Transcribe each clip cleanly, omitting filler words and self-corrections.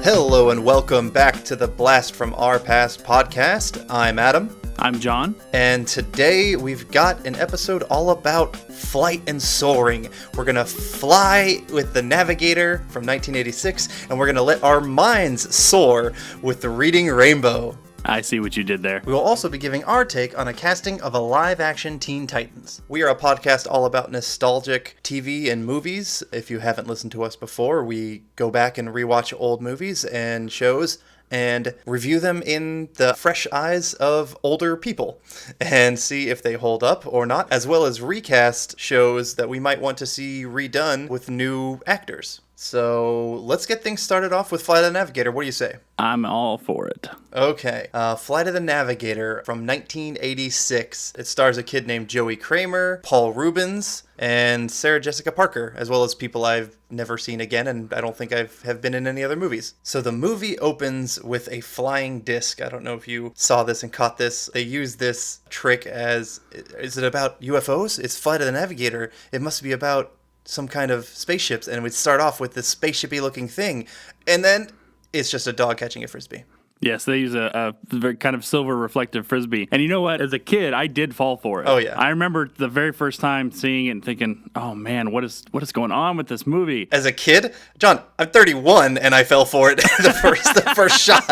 Hello and welcome back to the Blast from Our Past podcast. I'm Adam. I'm John. And today we've got an episode all about flight and soaring. We're going to fly with the Navigator from 1986, and we're going to let our minds soar with the Reading Rainbow. I see what you did there. We will also be giving our take on a casting of a live-action Teen Titans. We are a podcast all about nostalgic TV and movies. If you haven't listened to us before, we go back and rewatch old movies and shows and review them in the fresh eyes of older people and see if they hold up or not, as well as recast shows that we might want to see redone with new actors. So let's get things started off with Flight of the Navigator. What do you say? I'm all for it. Okay. Flight of the Navigator from 1986. It stars a kid named Joey Kramer, Paul Reubens, and Sarah Jessica Parker, as well as people I've never seen again, and I don't think have been in any other movies. So the movie opens with a flying disc. I don't know if you saw this and caught this. They use this trick as, is it about UFOs? It's Flight of the Navigator. It must be about some kind of spaceships, and we'd start off with this spaceshipy looking thing, and then it's just a dog catching a frisbee. Yes, they use a very kind of silver reflective frisbee. And you know what? As a kid, I did fall for it. Oh, yeah. I remember the very first time seeing it and thinking, oh, man, what is going on with this movie? As a kid, John, I'm 31, and I fell for it the first shot,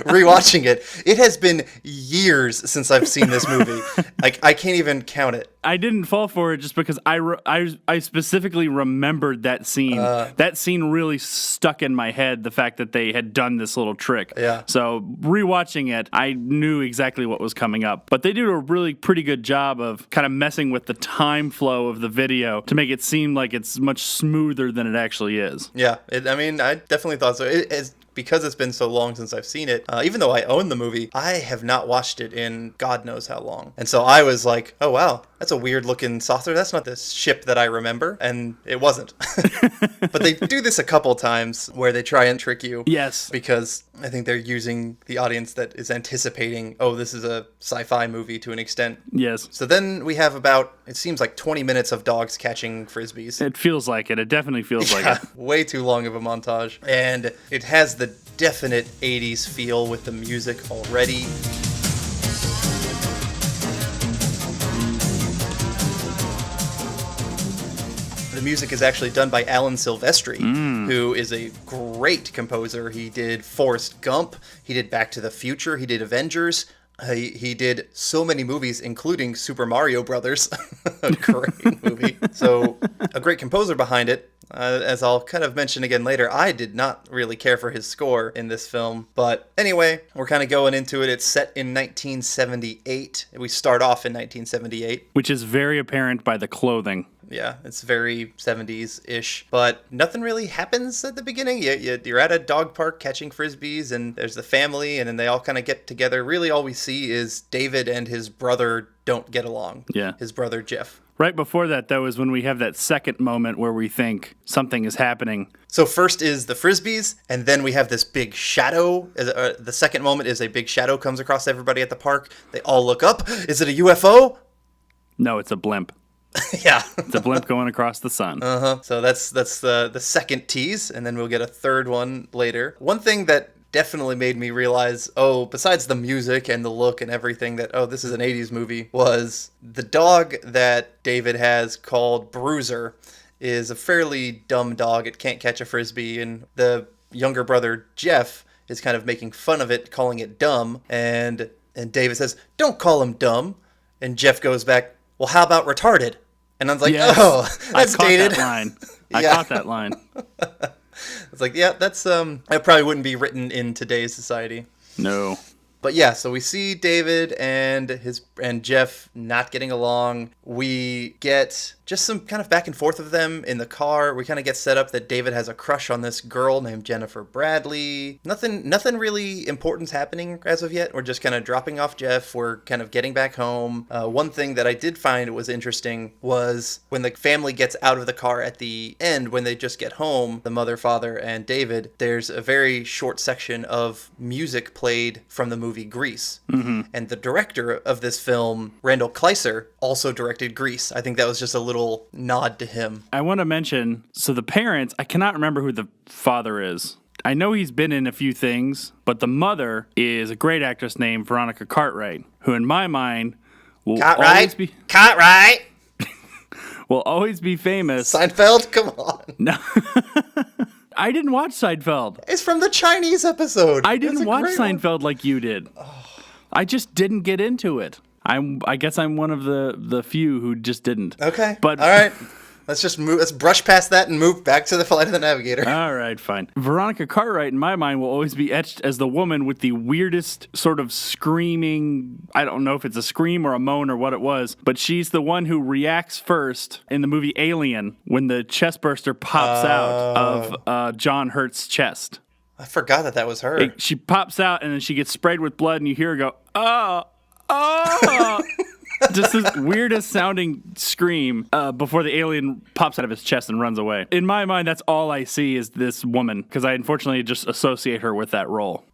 rewatching it. It has been years since I've seen this movie. Like, I can't even count it. I didn't fall for it just because I specifically remembered that scene. That scene really stuck in my head, the fact that they had done this little trick. Yeah. So rewatching it, I knew exactly what was coming up. But they did a really pretty good job of kind of messing with the time flow of the video to make it seem like it's much smoother than it actually is. Yeah, I definitely thought so. Because it's been so long since I've seen it, even though I own the movie, I have not watched it in God knows how long. And so I was like, oh, wow, that's a weird looking saucer. That's not the ship that I remember. And it wasn't. But they do this a couple times where they try and trick you. Yes. Because I think they're using the audience that is anticipating, oh, this is a sci-fi movie to an extent. Yes. So then we have it seems like 20 minutes of dogs catching frisbees. It feels like it. It definitely feels like it. Way too long of a montage. And it has the definite 80s feel with the music already. The music is actually done by Alan Silvestri, who is a great composer. He did Forrest Gump, he did Back to the Future, he did Avengers. He did so many movies, including Super Mario Brothers, a great movie. So a great composer behind it. As I'll kind of mention again later, I did not really care for his score in this film. But anyway, we're kind of going into it. It's set in 1978. We start off in 1978. Which is very apparent by the clothing. Yeah, it's very 70s-ish, but nothing really happens at the beginning. You're at a dog park catching frisbees, and there's the family, and then they all kind of get together. Really, all we see is David and his brother don't get along. Yeah. His brother, Jeff. Right before that, though, is when we have that second moment where we think something is happening. So first is the frisbees, and then we have this big shadow. The second moment is a big shadow comes across everybody at the park. They all look up. Is it a UFO? No, it's a blimp. Yeah. It's a blimp going across the sun. So that's the second tease, and then we'll get a third one later. One thing that definitely made me realize, besides the music and the look and everything, that, this is an 80s movie, was the dog that David has called Bruiser is a fairly dumb dog. It can't catch a frisbee, and the younger brother, Jeff, is kind of making fun of it, calling it dumb, and David says, "Don't call him dumb," and Jeff goes back, "Well, how about retarded?" And I was like, yes, that's dated. I caught that line. It's like, yeah, that probably wouldn't be written in today's society. No. But yeah, so we see David and Jeff not getting along. We get just some kind of back and forth of them in the car. We kind of get set up that David has a crush on this girl named Jennifer Bradley. Nothing really important's happening as of yet. We're just kind of dropping off Jeff. We're kind of getting back home. One thing that I did find was interesting was when the family gets out of the car at the end, when they just get home, the mother, father, and David, there's a very short section of music played from the movie Grease. Mm-hmm. And the director of this film, Randall Kleiser, also directed Grease. I think that was just a little nod to him. I want to mention, so the parents, I cannot remember who the father is. I know he's been in a few things, but the mother is a great actress named Veronica Cartwright, who in my mind will Cartwright will always be famous. Seinfeld, come on. No. I didn't watch Seinfeld. It's from the Chinese episode. I didn't watch Seinfeld like you did. I just didn't get into it. I guess I'm one of the few who just didn't. Okay. But all right. Let's brush past that and move back to the Flight of the Navigator. All right, fine. Veronica Cartwright, in my mind, will always be etched as the woman with the weirdest sort of screaming. I don't know if it's a scream or a moan or what it was, but she's the one who reacts first in the movie Alien when the chest burster pops out of John Hurt's chest. I forgot that was her. She pops out and then she gets sprayed with blood, and you hear her go, oh. Just this weirdest sounding scream before the alien pops out of his chest and runs away. In my mind, that's all I see is this woman, because I unfortunately just associate her with that role.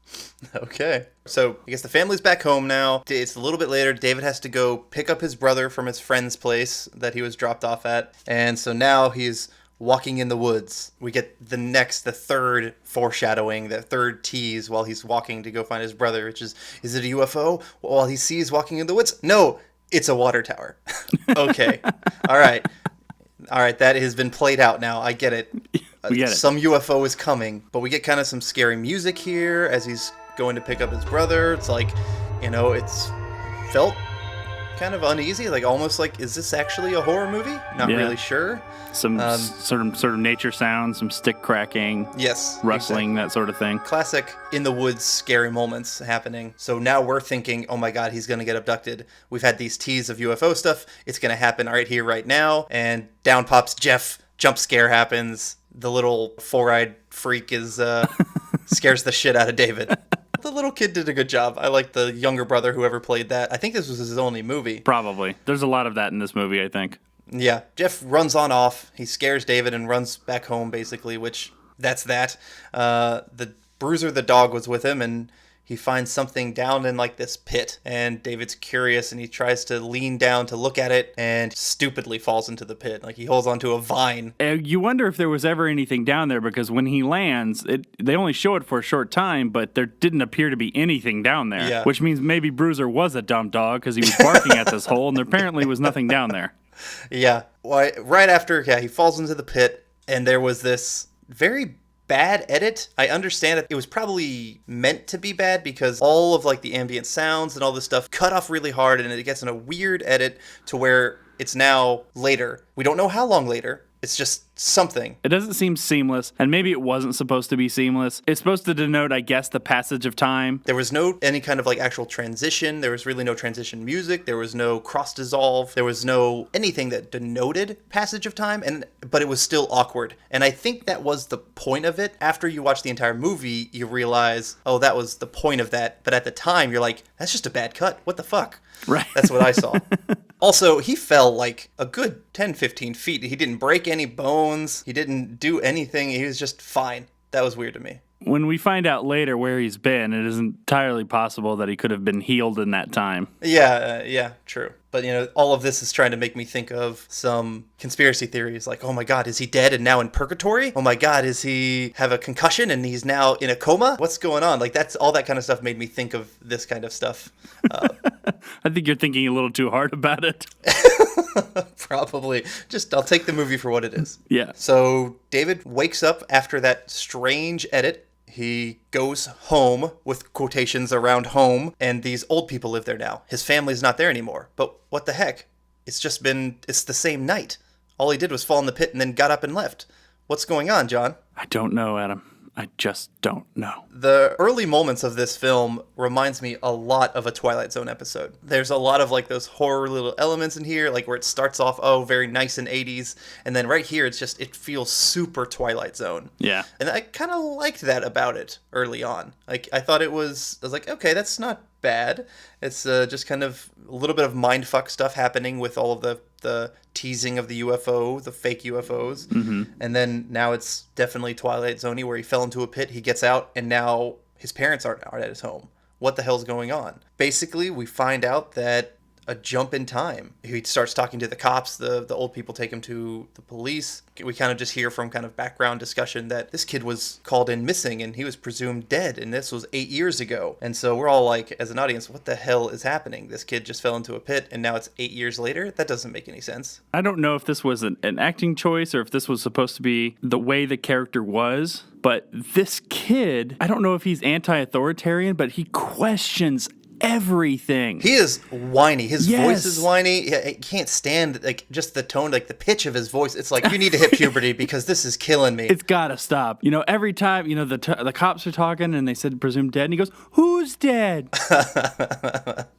Okay. So I guess the family's back home now. It's a little bit later. David has to go pick up his brother from his friend's place that he was dropped off at. And so now he's walking in the woods. We get the third foreshadowing, the third tease while he's walking to go find his brother, which is it a UFO? While he sees walking in the woods? No. It's a water tower. Okay. All right. That has been played out now. I get it. We get it. Some UFO is coming, but we get kind of some scary music here as he's going to pick up his brother. It's like, it's felt kind of uneasy, like almost like, is this actually a horror movie? Not really sure. Some sort of nature sounds, some stick cracking, yes, rustling, exactly. That sort of thing. Classic in the woods scary moments happening. So now we're thinking, oh my God, he's going to get abducted. We've had these teas of UFO stuff. It's going to happen right here, right now. And down pops Jeff. Jump scare happens. The little four-eyed freak scares the shit out of David. The little kid did a good job. I like the younger brother, whoever played that. I think this was his only movie. Probably. There's a lot of that in this movie, I think. Yeah. Jeff runs on off. He scares David and runs back home, basically, which that's that. The Bruiser, the dog, was with him, and he finds something down in like this pit. And David's curious, and he tries to lean down to look at it and stupidly falls into the pit. Like he holds onto a vine. You wonder if there was ever anything down there, because when he lands, they only show it for a short time, but there didn't appear to be anything down there. Yeah. Which means maybe Bruiser was a dumb dog because he was barking at this hole, and there apparently was nothing down there. Yeah. Well, right after, he falls into the pit, and there was this very bad edit. I understand that it was probably meant to be bad because all of like the ambient sounds and all this stuff cut off really hard, and it gets in a weird edit to where it's now later. We don't know how long later. It's just something. It doesn't seem seamless, and maybe it wasn't supposed to be seamless. It's supposed to denote, I guess, the passage of time. There was no any kind of like actual transition. There was really no transition music. There was no cross dissolve. There was no anything that denoted passage of time, but it was still awkward. And I think that was the point of it. After you watch the entire movie, you realize, oh, that was the point of that. But at the time, you're like, that's just a bad cut. What the fuck? Right. That's what I saw. Also, he fell like a good 10, 15 feet. He didn't break any bones. He didn't do anything. He was just fine. That was weird to me. When we find out later where he's been, it is entirely possible that he could have been healed in that time. Yeah, true. But, all of this is trying to make me think of some conspiracy theories like, oh my God, is he dead and now in purgatory? Oh my God, is he have a concussion and he's now in a coma? What's going on? Like, that's all that kind of stuff made me think of this kind of stuff. I think you're thinking a little too hard about it. Probably. I'll take the movie for what it is. Yeah. So David wakes up after that strange edit. He goes home, with quotations around home, and these old people live there now. His family's not there anymore. But what the heck? It's the same night. All he did was fall in the pit and then got up and left. What's going on, John? I don't know, Adam. I just don't know. The early moments of this film reminds me a lot of a Twilight Zone episode. There's a lot of like those horror little elements in here, like where it starts off, very nice and 80s. And then right here, it feels super Twilight Zone. Yeah. And I kind of liked that about it early on. Like, I was like, okay, that's not bad. It's just kind of a little bit of mindfuck stuff happening with all of the teasing of the UFO, the fake UFOs. Mm-hmm. And then now it's definitely Twilight Zone-y, where he fell into a pit, he gets out, and now his parents aren't at his home. What the hell's going on? Basically, we find out that a jump in time. He starts talking to the cops. The old people take him to the police. We kind of just hear from kind of background discussion that this kid was called in missing and he was presumed dead, and this was 8 years ago. And so we're all like, as an audience, what the hell is happening? This kid just fell into a pit and now it's 8 years later? That doesn't make any sense. I don't know if this was an acting choice or if this was supposed to be the way the character was, but this kid, I don't know if he's anti-authoritarian, but he questions everything. He is whiny. His Yes. voice is whiny. I can't stand like just the tone, like the pitch of his voice. It's like, you need to hit puberty because this is killing me. It's gotta stop. You know, every time, you know, the cops are talking and they said presumed dead, and he goes, "Who's dead?"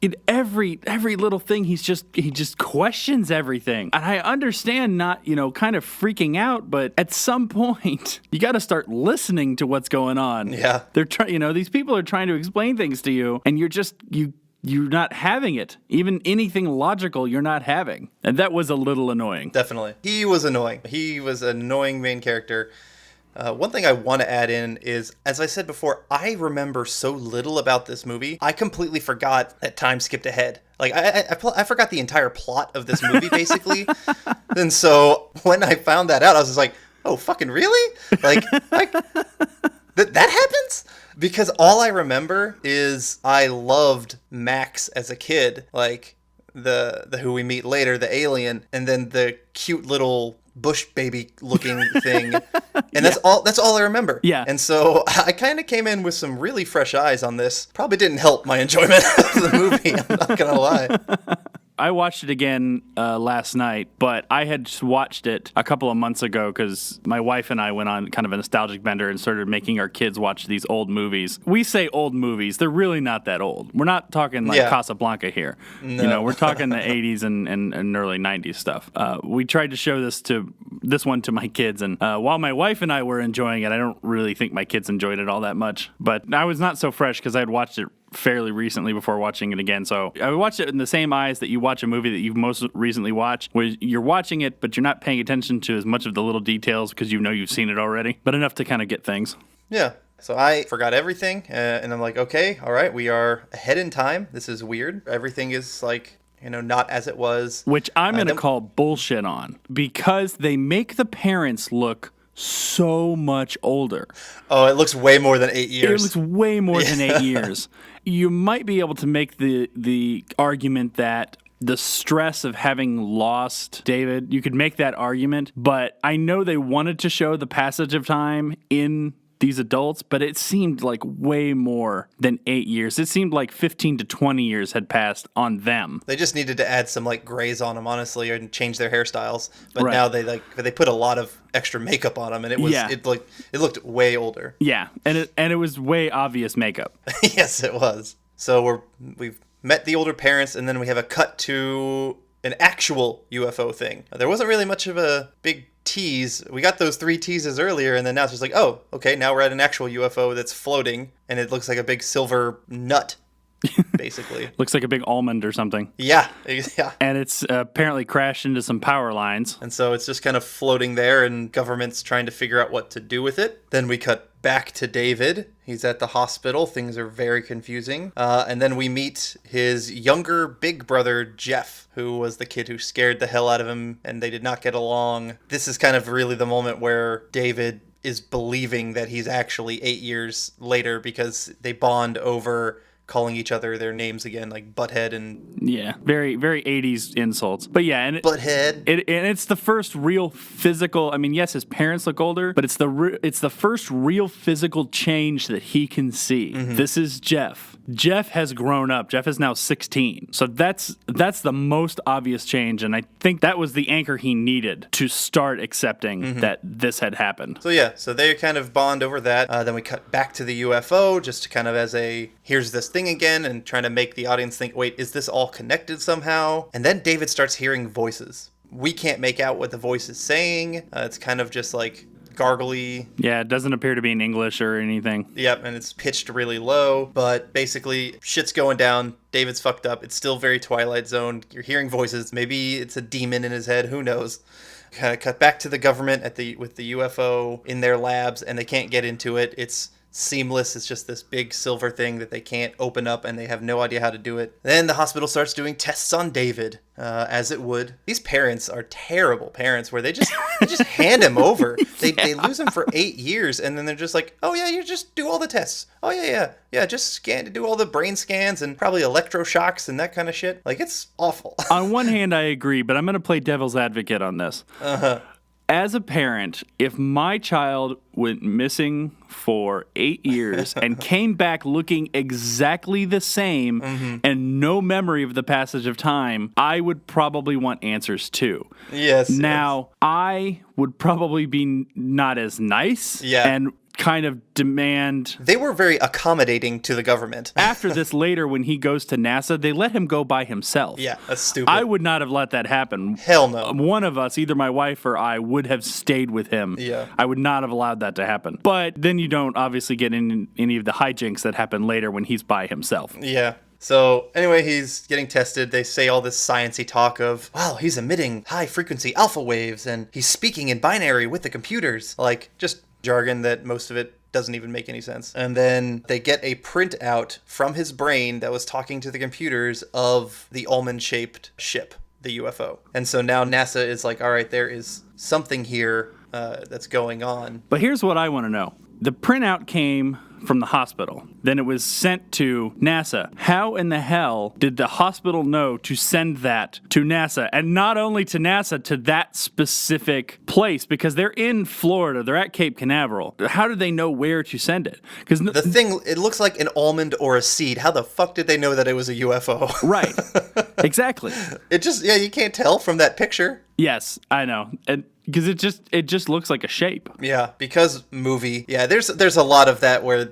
In every little thing, he just questions everything. And I understand not, you know, kind of freaking out, but at some point, you got to start listening to what's going on. Yeah. They're trying, you know, these people are trying to explain things to you, and you're not having it. Even anything logical, you're not having. And that was a little annoying. Definitely. He was annoying. He was an annoying main character. One thing I want to add in is, as I said before, I remember so little about this movie. I completely forgot that time skipped ahead. Like, I forgot the entire plot of this movie, basically. And so when I found that out, I was just like, oh, fucking really? Like that happens? Because all I remember is I loved Max as a kid, like the who we meet later, the alien, and then the cute little bush baby looking thing. And that's all I remember. Yeah. And so I kind of came in with some really fresh eyes on this. Probably didn't help my enjoyment of the movie, I'm not going to lie. I watched it again last night, but I had just watched it a couple of months ago because my wife and I went on kind of a nostalgic bender and started making our kids watch these old movies. We say old movies. They're really not that old. We're not talking like Casablanca here. No. You know, we're talking the 80s and early 90s stuff. We tried to show this one to my kids, and while my wife and I were enjoying it, I don't really think my kids enjoyed it all that much. But I was not so fresh because I had watched it fairly recently before watching it again. So I watched it in the same eyes that you watch a movie that you've most recently watched, where you're watching it, but you're not paying attention to as much of the little details because you know you've seen it already, but enough to kind of get things. Yeah. So I forgot everything, and I'm like, okay, all right, we are ahead in time. This is weird. Everything is like, you know, not as it was. Which I'm going to call bullshit on, because they make the parents look so much older. Oh, it looks way more than 8 years. It looks way more than 8 years. You might be able to make the argument that the stress of having lost David, you could make that argument, but I know they wanted to show the passage of time in these adults, but it seemed like way more than 8 years. It seemed like 15 to 20 years had passed on them. They just needed to add some like grays on them, honestly, and change their hairstyles. But Right. now they put a lot of extra makeup on them, and it looked way older. Yeah, and it was way obvious makeup. Yes, it was. So we've met the older parents, and then we have a cut to an actual UFO thing. There wasn't really much of a big tease. We got those 3 teases earlier, and then now it's just like, oh, okay, now we're at an actual UFO that's floating, and it looks like a big silver nut, basically. Looks like a big almond or something. Yeah, yeah. And it's apparently crashed into some power lines. And so it's just kind of floating there, and government's trying to figure out what to do with it. Then we cut back to David. He's at the hospital. Things are very confusing. And then we meet his younger big brother, Jeff, who was the kid who scared the hell out of him, and they did not get along. This is kind of really the moment where David is believing that he's actually 8 years later, because they bond over calling each other their names again, like Butthead and... Yeah, very, very 80s insults. But yeah, and Butthead. And it's the first real physical... I mean, yes, his parents look older, but it's the first real physical change that he can see. Mm-hmm. This is Jeff. Jeff has grown up. Jeff is now 16. So that's the most obvious change, and I think that was the anchor he needed to start accepting that this had happened. So yeah, so they kind of bond over that. Then we cut back to the UFO, just to kind of as a, here's this thing again, and trying to make the audience think, wait, is this all connected somehow? And then David starts hearing voices. We can't make out what the voice is saying. It's kind of just like gargly. Yeah, it doesn't appear to be in English or anything. Yep, and it's pitched really low, but basically shit's going down. David's fucked up. It's still very Twilight Zone. You're hearing voices. Maybe it's a demon in his head. Who knows? Kind of cut back to the government with the UFO in their labs, and they can't get into it. It's seamless. It's just this big silver thing that they can't open up, and they have no idea how to do it. Then the hospital starts doing tests on David, as it would. These parents are terrible parents, where they just hand him over. They lose him for 8 years, and then they're just like, oh yeah, you just do all the tests. Oh yeah, just do all the brain scans and probably electroshocks and that kind of shit. Like, it's awful. On one hand, I agree, but I'm going to play devil's advocate on this. As a parent, if my child went missing for 8 years and came back looking exactly the same and no memory of the passage of time, I would probably want answers too. Yes. Now, I would probably be not as nice and kind of demand... They were very accommodating to the government. After this later, when he goes to NASA, they let him go by himself. Yeah, that's stupid. I would not have let that happen. Hell no. One of us, either my wife or I, would have stayed with him. Yeah. I would not have allowed that to happen. But then you don't obviously get in any of the hijinks that happen later when he's by himself. Yeah. So anyway, he's getting tested. They say all this sciencey talk of, wow, he's emitting high-frequency alpha waves, and he's speaking in binary with the computers. Like, just jargon that most of it doesn't even make any sense. And then they get a printout from his brain that was talking to the computers of the almond-shaped ship, the UFO. And so now NASA is like, all right, there is something here that's going on. But here's what I want to know. The printout came from the hospital. Then it was sent to NASA. How in the hell did the hospital know to send that to NASA? And not only to NASA, to that specific place, because they're in Florida. They're at Cape Canaveral. How did they know where to send it? Because the thing, it looks like an almond or a seed. How the fuck did they know that it was a UFO? Right. Exactly. It just, you can't tell from that picture. Yes, I know. And because it just looks like a shape. Yeah, because movie. Yeah, there's a lot of that where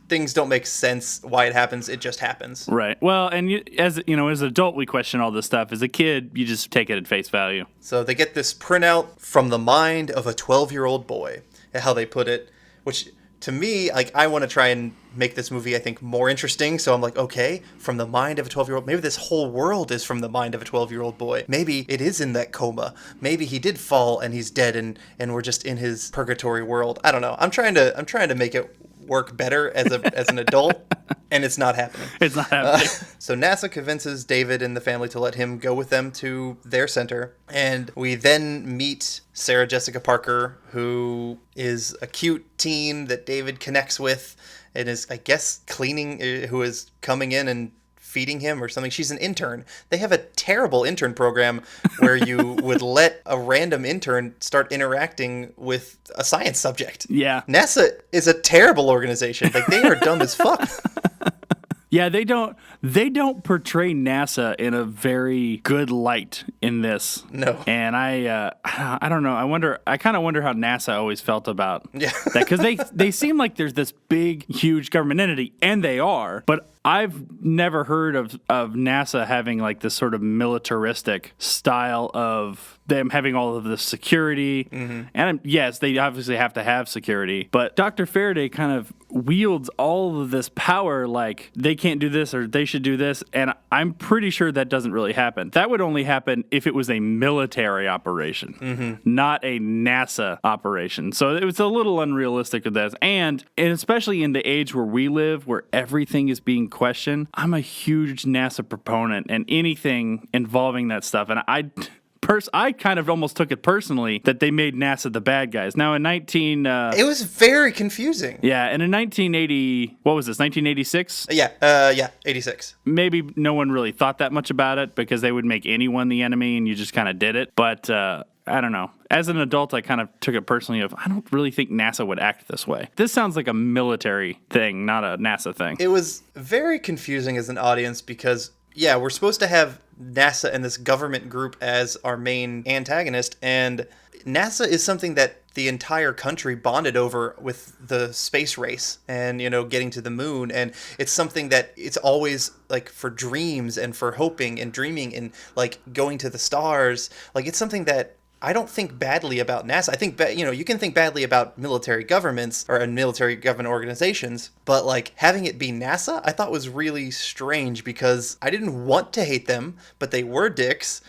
things don't make sense why it happens. It just happens. Right. Well, and as an adult, we question all this stuff. As a kid, you just take it at face value. So they get this printout from the mind of a 12-year-old boy, how they put it, which to me, like, I want to try and make this movie, I think, more interesting. So I'm like, okay, from the mind of a 12-year-old, maybe this whole world is from the mind of a 12-year-old boy. Maybe it is in that coma. Maybe he did fall and he's dead and we're just in his purgatory world. I don't know. I'm trying to make it work better as an adult, and it's not happening. It's not happening. So NASA convinces David and the family to let him go with them to their center, and we then meet Sarah Jessica Parker, who is a cute teen that David connects with and is, I guess, cleaning, who is coming in and feeding him or something. She's an intern. They have a terrible intern program where you would let a random intern start interacting with a science subject. Yeah. NASA is a terrible organization. Like, they are dumb as fuck. Yeah, they don't portray NASA in a very good light in this. No. And I don't know. I kind of wonder how NASA always felt about that, because they seem like there's this big, huge government entity, and they are, but I've never heard of NASA having like this sort of militaristic style of them having all of the security. Mm-hmm. And yes, they obviously have to have security, but Dr. Faraday kind of wields all of this power, like they can't do this or they should do this, and I'm pretty sure that doesn't really happen. That would only happen if it was a military operation, not a NASA operation. So it was a little unrealistic with this, and especially in the age where we live, where everything is being questioned. I'm a huge NASA proponent, and anything involving that stuff, and I kind of almost took it personally that they made NASA the bad guys. Now in it was very confusing. Yeah, and in 1980, what was this, 1986? Yeah, 86. Maybe no one really thought that much about it because they would make anyone the enemy and you just kind of did it. But I don't know. As an adult, I kind of took it personally I don't really think NASA would act this way. This sounds like a military thing, not a NASA thing. It was very confusing as an audience because, yeah, we're supposed to have NASA and this government group as our main antagonist, and NASA is something that the entire country bonded over with the space race and, getting to the moon. And it's something that it's always like for dreams and for hoping and dreaming and like going to the stars. Like, it's something that I don't think badly about NASA. I think, you can think badly about military governments or military government organizations, but like having it be NASA, I thought was really strange because I didn't want to hate them, but they were dicks.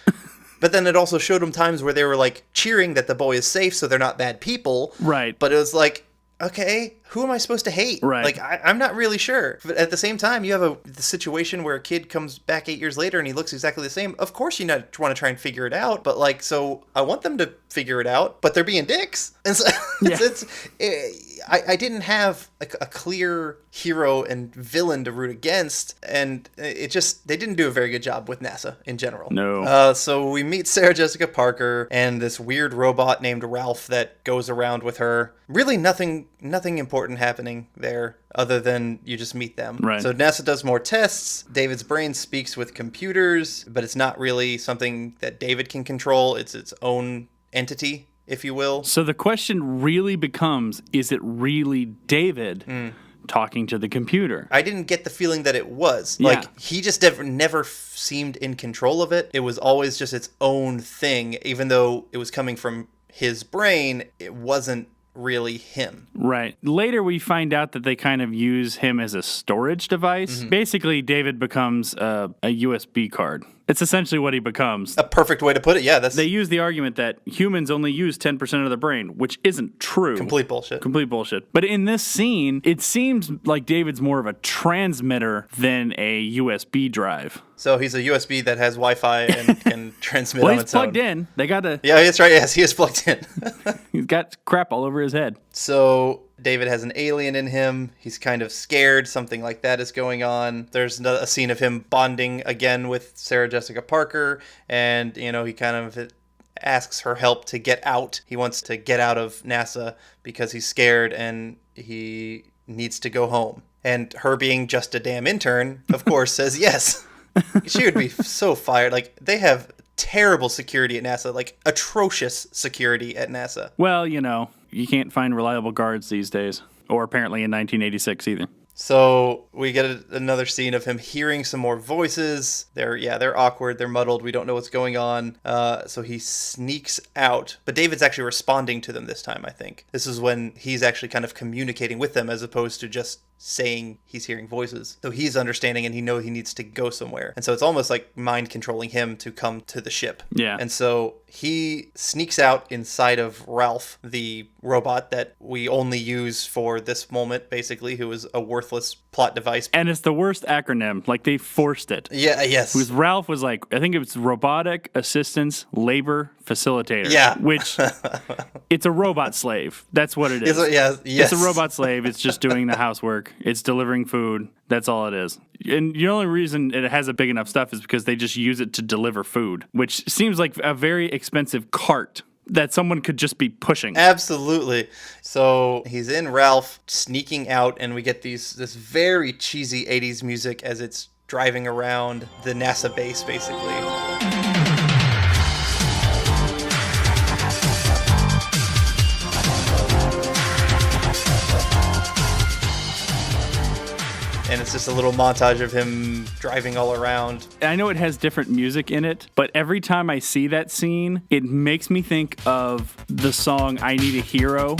But then it also showed them times where they were like cheering that the boy is safe, so they're not bad people. Right. But it was like, okay, who am I supposed to hate? Right. Like, I'm not really sure. But at the same time, you have the situation where a kid comes back 8 years later and he looks exactly the same. Of course you want to try and figure it out, but like, so I want them to figure it out, but they're being dicks. And so I didn't have a clear hero and villain to root against, and they didn't do a very good job with NASA in general. No. So we meet Sarah Jessica Parker and this weird robot named Ralph that goes around with her. Really nothing important happening there other than you just meet them. Right. So NASA does more tests. David's brain speaks with computers, but it's not really something that David can control. It's its own entity, if you will. So the question really becomes, is it really David talking to the computer? I didn't get the feeling that it was. Yeah. Like, he just never seemed in control of it. It was always just its own thing. Even though it was coming from his brain, it wasn't really him. Right. Later we find out that they kind of use him as a storage device. Basically, David becomes a USB card. It's essentially what he becomes. A perfect way to put it. Yeah, They use the argument that humans only use 10% of the brain, which isn't true. complete bullshit. Complete bullshit. But in this scene, it seems like David's more of a transmitter than a USB drive. So he's a USB that has Wi-Fi and can transmit Well, on he's its own. plugged in. They got to. Yeah, that's right. Yes, he is plugged in. He's got crap all over his head. So David has an alien in him. He's kind of scared. Something like that is going on. There's a scene of him bonding again with Sarah Jessica Parker, and he kind of asks her help to get out. He wants to get out of NASA because he's scared and he needs to go home. And her, being just a damn intern, of course, says yes. She would be so fired. Like, they have terrible security at NASA, like atrocious security at NASA. Well, you can't find reliable guards these days, or apparently in 1986 either. So we get another scene of him hearing some more voices. They're awkward. They're muddled. We don't know what's going on. So he sneaks out. But David's actually responding to them this time, I think. This is when he's actually kind of communicating with them as opposed to just saying he's hearing voices. So he's understanding and he knows he needs to go somewhere. And so it's almost like mind controlling him to come to the ship. Yeah. And so he sneaks out inside of Ralph, the robot that we only use for this moment, basically, who is a worthless plot device. And it's the worst acronym. Like, they forced it. Yeah, yes. Because Ralph was like, I think it was Robotic Assistance Labor Facilitator. Yeah. Which, it's a robot slave. That's what it is. Yes. It's a robot slave. It's just doing the housework. It's delivering food. That's all it is. And the only reason it has a big enough stuff is because they just use it to deliver food, which seems like a very expensive cart that someone could just be pushing. Absolutely. So he's in Ralph, sneaking out, and we get this very cheesy 80s music as it's driving around the NASA base, basically. And it's just a little montage of him driving all around. I know it has different music in it, but every time I see that scene, it makes me think of the song I Need a Hero.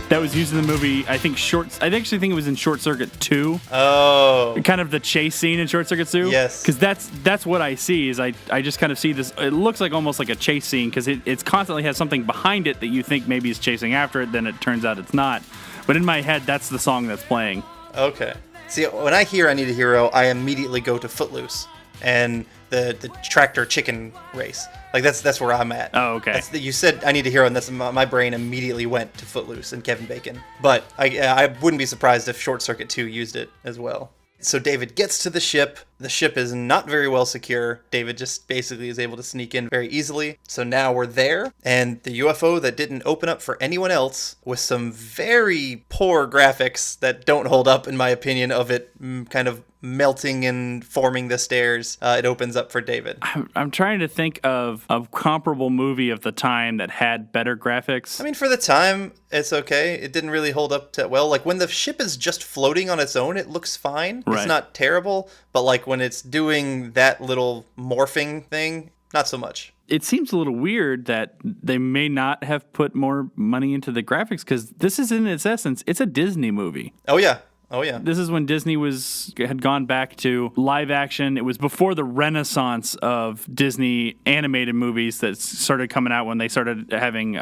That was used in the movie, I actually think it was in Short Circuit 2. Oh. Kind of the chase scene in Short Circuit 2. Yes. Because that's what I see, is I just kind of see this, it looks like almost like a chase scene, because it's constantly has something behind it that you think maybe is chasing after it, then it turns out it's not. But in my head, that's the song that's playing. Okay. See, when I hear I Need a Hero, I immediately go to Footloose and the tractor chicken race. Like, that's where I'm at. Oh, okay. You said I Need a Hero, and that's my brain immediately went to Footloose and Kevin Bacon. But I wouldn't be surprised if Short Circuit 2 used it as well. So David gets to the ship. The ship is not very well secure. David just basically is able to sneak in very easily. So now we're there, and the UFO that didn't open up for anyone else, with some very poor graphics that don't hold up, in my opinion, of it kind of melting and forming the stairs, it opens up for David. I'm trying to think of a comparable movie of the time that had better graphics. I mean, for the time, it's okay. It didn't really hold up that well. Like, when the ship is just floating on its own, it looks fine. Right. It's not terrible. But, like, when it's doing that little morphing thing, not so much. It seems a little weird that they may not have put more money into the graphics, because this is, in its essence, it's a Disney movie. Oh, yeah. Oh, yeah. This is when Disney had gone back to live action. It was before the renaissance of Disney animated movies that started coming out when they started having,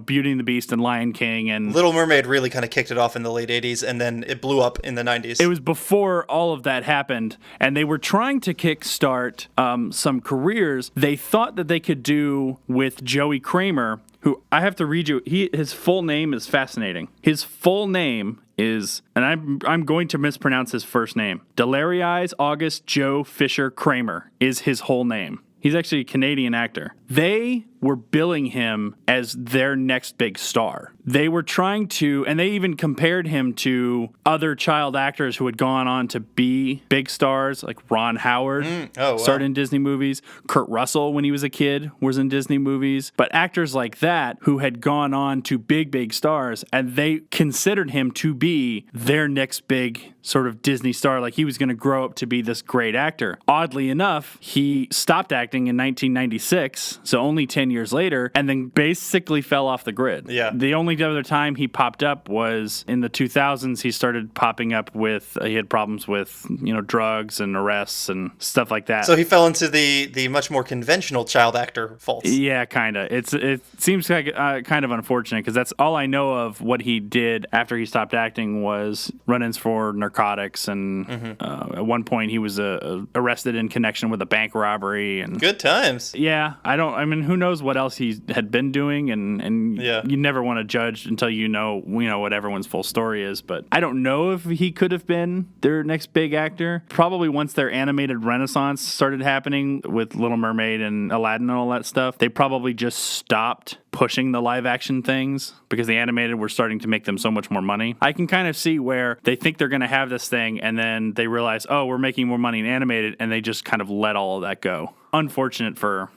Beauty and the Beast and Lion King. And Little Mermaid really kind of kicked it off in the late 80s, and then it blew up in the 90s. It was before all of that happened, and they were trying to kickstart some careers they thought that they could do with Joey Kramer, who I have to read you. His full name is fascinating. His full name is, and I'm going to mispronounce his first name. Delarize August Joe Fisher Kramer is his whole name. He's actually a Canadian actor. They were billing him as their next big star. They were trying to, and they even compared him to other child actors who had gone on to be big stars, like Ron Howard, started in Disney movies. Kurt Russell, when he was a kid, was in Disney movies. But actors like that who had gone on to big stars, and they considered him to be their next big sort of Disney star, like he was going to grow up to be this great actor. Oddly enough, he stopped acting in 1996, so only 10 years later, and then basically fell off the grid. Yeah. The only other time he popped up was in the 2000s. He started popping up with, he had problems with, drugs and arrests and stuff like that. So he fell into the much more conventional child actor faults. Yeah, kind of. It seems like kind of unfortunate because that's all I know of what he did after he stopped acting was run-ins for narcotics, and at one point he was arrested in connection with a bank robbery. And good times. Yeah, who knows what else he had been doing, and you never want to judge until you know what everyone's full story is. But I don't know if he could have been their next big actor. Probably once their animated renaissance started happening with Little Mermaid and Aladdin and all that stuff, they probably just stopped pushing the live action things because the animated were starting to make them so much more money. I can kind of see where they think they're going to have this thing and then they realize, oh, we're making more money in animated, and they just kind of let all of that go. Unfortunate for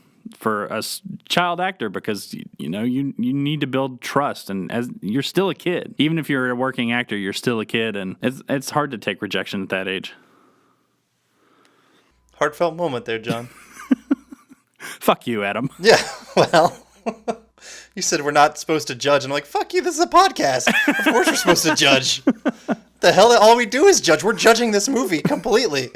a child actor because you need to build trust, and as you're still a kid, even if you're a working actor, you're still a kid, and it's hard to take rejection at that age. Heartfelt moment there, John. Fuck you, Adam. Yeah, well, you said we're not supposed to judge. I'm like, fuck you, this is a podcast. Of course we're supposed to judge. The hell, all we do is judge. We're judging this movie completely.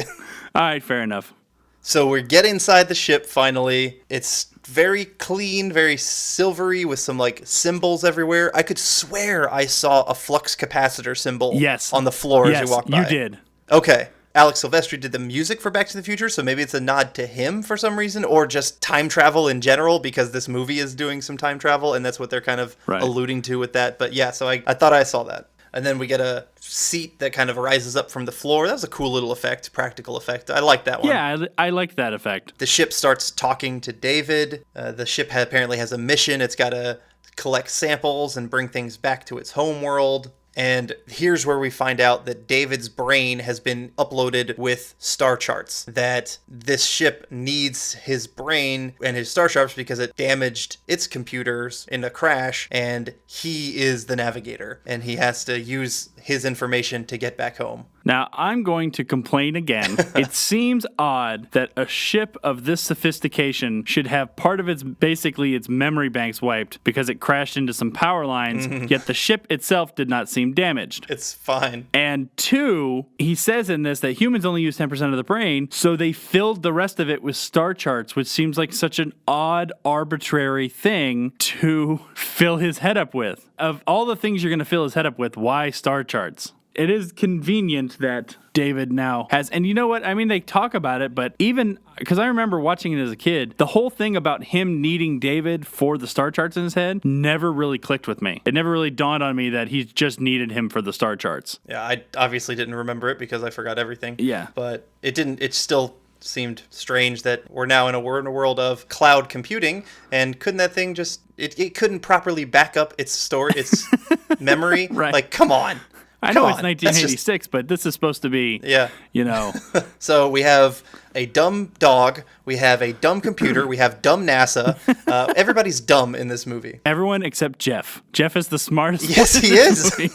All right, fair enough. So we get inside the ship finally. It's very clean, very silvery with some symbols everywhere. I could swear I saw a flux capacitor symbol on the floor as you walked by. Yes, you did. Okay. Alex Silvestri did the music for Back to the Future, so maybe it's a nod to him for some reason, or just time travel in general because this movie is doing some time travel, and that's what they're kind of alluding to with that. But yeah, so I thought I saw that. And then we get a seat that kind of rises up from the floor. That was a cool little effect, practical effect. I like that one. Yeah, I like that effect. The ship starts talking to David. The ship apparently has a mission. It's got to collect samples and bring things back to its home world. And here's where we find out that David's brain has been uploaded with star charts. That this ship needs his brain and his star charts because it damaged its computers in a crash, and he is the navigator, and he has to use his information to get back home. Now, I'm going to complain again. It seems odd that a ship of this sophistication should have part of its memory banks wiped because it crashed into some power lines, yet the ship itself did not seem damaged. It's fine. And two, he says in this that humans only use 10% of the brain, so they filled the rest of it with star charts, which seems like such an odd, arbitrary thing to fill his head up with. Of all the things you're going to fill his head up with, why star charts? It is convenient that David now has, and you know what? I mean, they talk about it, but even, because I remember watching it as a kid, the whole thing about him needing David for the star charts in his head never really clicked with me. It never really dawned on me that he just needed him for the star charts. Yeah, I obviously didn't remember it because I forgot everything. Yeah. But it still seemed strange that we're now in a world of cloud computing, and couldn't that thing just, it couldn't properly back up its memory? Right. Like, come on. I know it's 1986, but this is supposed to be, So we have a dumb dog, we have a dumb computer, we have dumb NASA. Everybody's dumb in this movie. Everyone except Jeff. Jeff is the smartest. Yes, he is.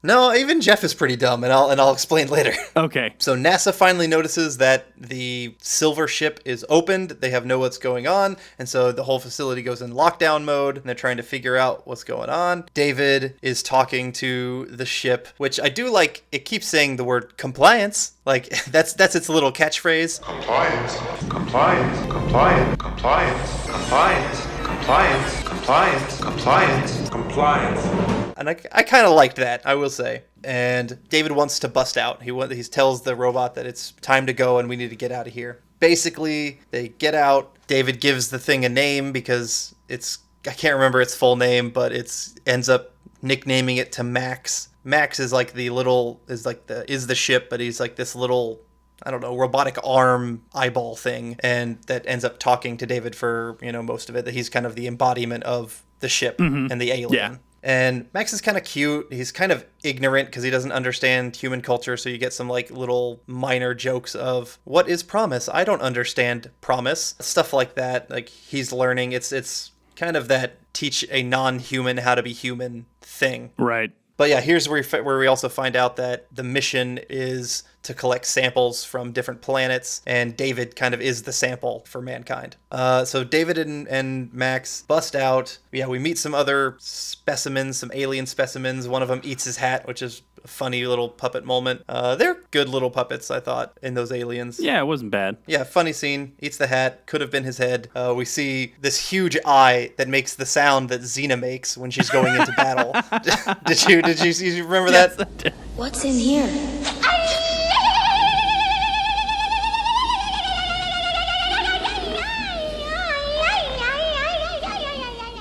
No, even Jeff is pretty dumb, and I'll explain later. Okay. So NASA finally notices that the silver ship is opened. They have know what's going on, and so the whole facility goes in lockdown mode, and they're trying to figure out what's going on. David is talking to the ship, which I do like. It keeps saying the word compliance. Like, that's its little catchphrase. Compliance, compliance, compliance, compliance, compliance, compliance, compliance, compliance, compliance. And I kind of liked that, I will say. And David wants to bust out. He tells the robot that it's time to go and we need to get out of here. Basically, they get out. David gives the thing a name because I can't remember its full name, but ends up nicknaming it to Max. Max is like the ship, but he's like this little, I don't know, robotic arm eyeball thing, and that ends up talking to David for, most of it, that he's kind of the embodiment of the ship and the alien. Yeah. And Max is kind of cute. He's kind of ignorant because he doesn't understand human culture, so you get some like little minor jokes of, what is promise? I don't understand promise. Stuff like that. Like, he's learning. It's kind of that teach a non-human how to be human thing. Right. But yeah, here's where we also find out that the mission is to collect samples from different planets, and David kind of is the sample for mankind. So David and Max bust out. Yeah, we meet some other specimens, some alien specimens. One of them eats his hat, which is a funny little puppet moment. They're good little puppets, I thought, in those aliens. Yeah, it wasn't bad. Yeah, funny scene. Eats the hat. Could have been his head. We see this huge eye that makes the sound that Xena makes when she's going into battle. Did you remember Yes, that? I did. What's in here?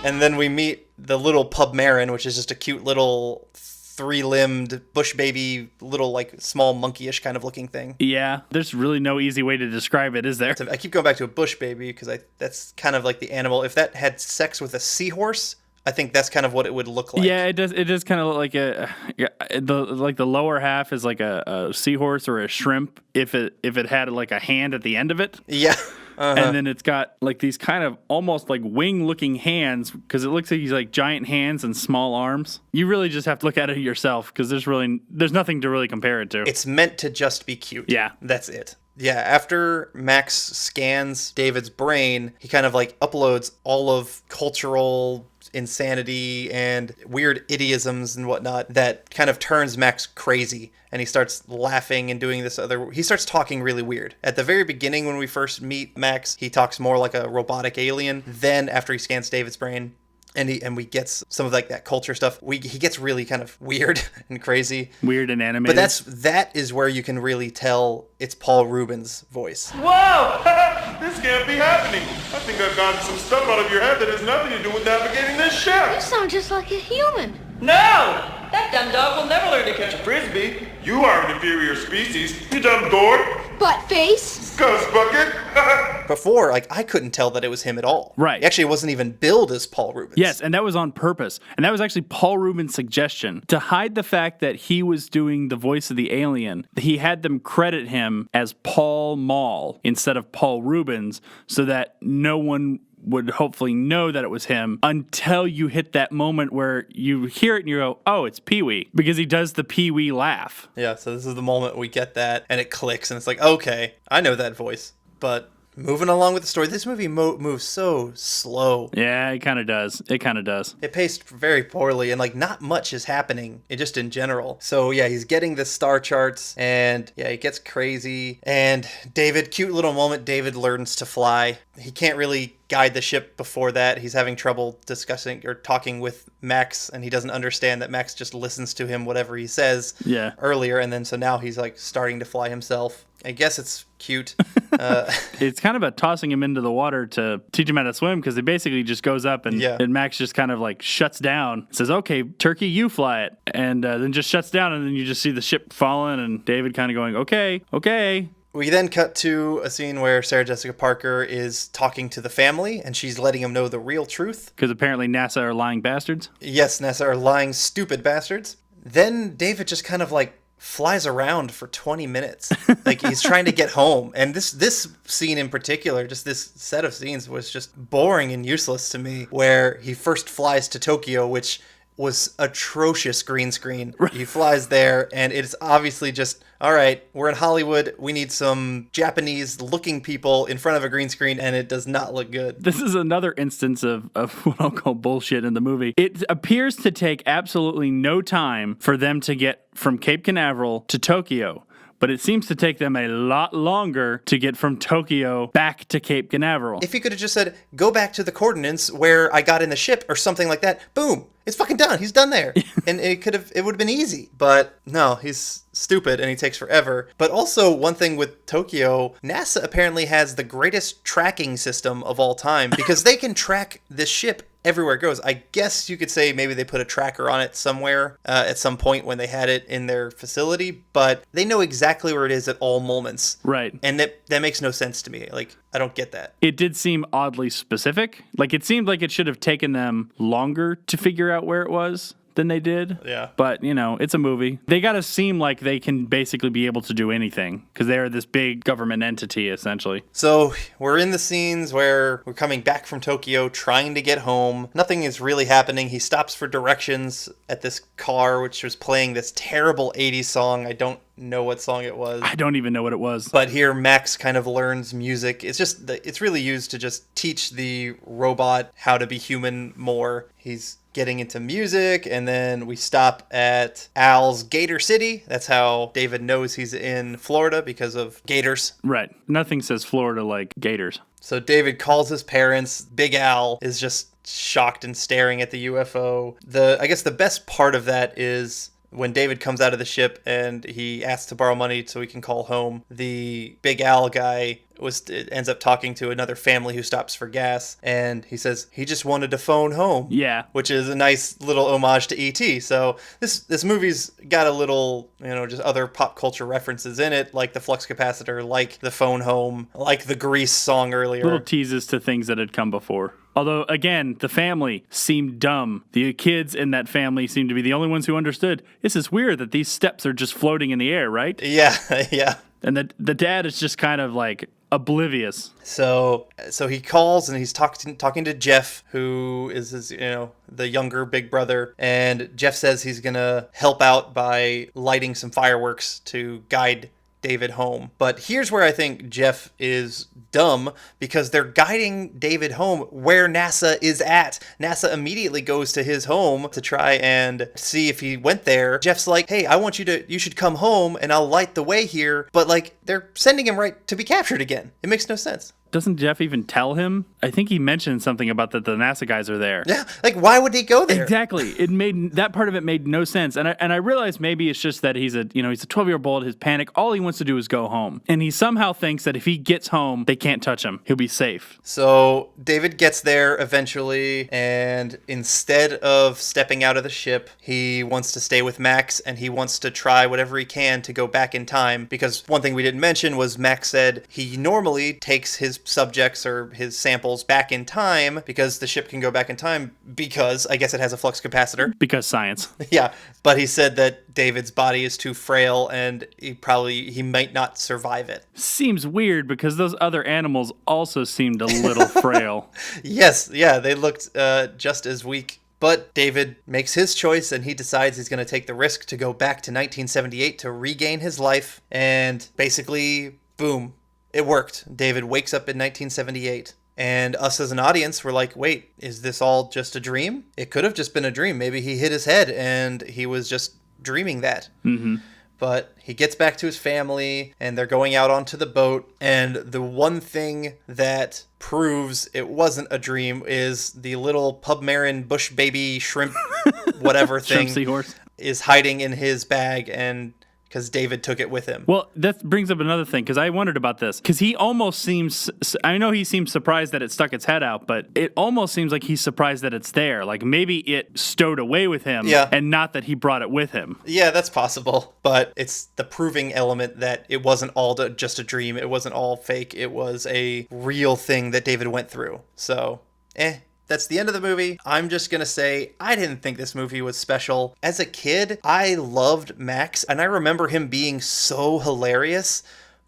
And then we meet the little Pubmarin, which is just a cute little three-limbed bush baby, little like small monkeyish kind of looking thing. Yeah, there's really no easy way to describe it, is there? I keep going back to a bush baby because that's kind of like the animal. If that had sex with a seahorse, I think that's kind of what it would look like. Yeah, it does. It does kind of look like the lower half is like a seahorse or a shrimp if it had like a hand at the end of it. Yeah. Uh-huh. And then it's got like these kind of almost like wing-looking hands because it looks like these like giant hands and small arms. You really just have to look at it yourself because there's nothing to really compare it to. It's meant to just be cute. Yeah. That's it. Yeah, after Max scans David's brain, he kind of like uploads all of cultural insanity and weird idiosms and whatnot that kind of turns Max crazy, and he starts laughing and doing he starts talking really weird. At the very beginning when we first meet Max, he talks more like a robotic alien. Then after he scans David's brain and we get some of like that culture stuff, he gets really kind of weird and crazy. Weird and animated. But that is where you can really tell it's Paul Rubin's voice. Whoa! This can't be happening. I think I've gotten some stuff out of your head that has nothing to do with navigating this ship. You sound just like a human. No! That dumb dog will never learn to catch a frisbee. You are an inferior species, you dumb dork. Butt face. Scuzz bucket. Before, like, I couldn't tell that it was him at all. Right. Actually, it wasn't even billed as Paul Rubens. Yes, and that was on purpose. And that was actually Paul Rubens' suggestion. To hide the fact that he was doing the voice of the alien, he had them credit him as Paul Mall instead of Paul Rubens so that no one would hopefully know that it was him until you hit that moment where you hear it and you go, oh, it's Pee-wee. Because he does the Pee-wee laugh. Yeah, so this is the moment we get that, and it clicks, and it's like, okay, I know that voice. But moving along with the story, this movie moves so slow. Yeah, it kind of does. It kind of does. It paced very poorly, and like not much is happening just in general. So yeah, he's getting the star charts, and yeah, it gets crazy. And David, cute little moment, David learns to fly. He can't really guide the ship before that. He's having trouble discussing or talking with Max, and he doesn't understand that Max just listens to him whatever he says earlier, and then so now he's like starting to fly himself. I guess it's cute. It's kind of a tossing him into the water to teach him how to swim because he basically just goes up and Max just kind of like shuts down, says, okay, Turkey, you fly it. And then just shuts down, and then you just see the ship falling and David kind of going, okay. We then cut to a scene where Sarah Jessica Parker is talking to the family, and she's letting them know the real truth. Because apparently NASA are lying bastards. Yes, NASA are lying stupid bastards. Then David just kind of like flies around for 20 minutes. Like he's trying to get home. And this scene in particular, just this set of scenes was just boring and useless to me, where he first flies to Tokyo, which was atrocious green screen. He flies there, and it's obviously just, all right, we're in Hollywood. We need some Japanese-looking people in front of a green screen, and it does not look good. This is another instance of what I'll call bullshit in the movie. It appears to take absolutely no time for them to get from Cape Canaveral to Tokyo. But it seems to take them a lot longer to get from Tokyo back to Cape Canaveral. If he could have just said, go back to the coordinates where I got in the ship or something like that, boom, it's fucking done. He's done there. And it would have been easy. But no, he's stupid and he takes forever. But also one thing with Tokyo, NASA apparently has the greatest tracking system of all time because they can track this ship everywhere it goes. I guess you could say maybe they put a tracker on it somewhere at some point when they had it in their facility, but they know exactly where it is at all moments. Right. And that makes no sense to me. Like, I don't get that. It did seem oddly specific. Like, it seemed like it should have taken them longer to figure out where it was than they did. Yeah. But, you know, it's a movie. They got to seem like they can basically be able to do anything because they're this big government entity, essentially. So we're in the scenes where we're coming back from Tokyo, trying to get home. Nothing is really happening. He stops for directions at this car, which was playing this terrible 80s song. I don't know what song it was. I don't even know what it was. But here Max kind of learns music. It's really used to just teach the robot how to be human more. He's getting into music, and then we stop at Al's Gator City. That's how David knows he's in Florida, because of gators. Right. Nothing says Florida like gators. So David calls his parents. Big Al is just shocked and staring at the UFO. I guess the best part of that is when David comes out of the ship and he asks to borrow money so he can call home, the Big Al guy ends up talking to another family who stops for gas, and he says he just wanted to phone home. Yeah. Which is a nice little homage to E.T. So this movie's got a little, just other pop culture references in it, like the flux capacitor, like the phone home, like the Grease song earlier. Little teases to things that had come before. Although, again, the family seemed dumb. The kids in that family seemed to be the only ones who understood. This is weird that these steps are just floating in the air, right? Yeah, yeah. And the dad is just kind of like oblivious. So he calls and he's talking to Jeff, who is his, the younger big brother, and Jeff says he's gonna help out by lighting some fireworks to guide David home. But here's where I think Jeff is dumb, because they're guiding David home where NASA is at. NASA immediately goes to his home to try and see if he went there. Jeff's like, hey, you should come home and I'll light the way here. But like, they're sending him right to be captured again. It makes no sense. Doesn't Jeff even tell him? I think he mentioned something about that the NASA guys are there. Yeah, like why would he go there? Exactly. That part of it made no sense. And I realized maybe it's just that he's a 12-year-old boy, his panic, all he wants to do is go home. And he somehow thinks that if he gets home, they can't touch him. He'll be safe. So David gets there eventually, and instead of stepping out of the ship, he wants to stay with Max, and he wants to try whatever he can to go back in time, because one thing we didn't mention was Max said he normally takes his subjects or his samples back in time because the ship can go back in time, because I guess it has a flux capacitor. Because science. Yeah, but he said that David's body is too frail and he might not survive it. Seems weird because those other animals also seemed a little frail. Yes, yeah, they looked just as weak. But David makes his choice, and he decides he's going to take the risk to go back to 1978 to regain his life, and basically, boom. It worked. David wakes up in 1978, and us as an audience were like, wait, is this all just a dream? It could have just been a dream. Maybe he hit his head and he was just dreaming that. Mm-hmm. But he gets back to his family, and they're going out onto the boat, and the one thing that proves it wasn't a dream is the little Pubmarin bush baby shrimp whatever thing Shrimp seahorse is hiding in his bag, and because David took it with him. Well, that brings up another thing, because I wondered about this. Because he almost seems, I know he seems surprised that it stuck its head out, but it almost seems like he's surprised that it's there. Like maybe it stowed away with him, and not that he brought it with him. Yeah, that's possible. But it's the proving element that it wasn't all just a dream. It wasn't all fake. It was a real thing that David went through. So, that's the end of the movie. I'm just going to say I didn't think this movie was special. As a kid, I loved Max, and I remember him being so hilarious.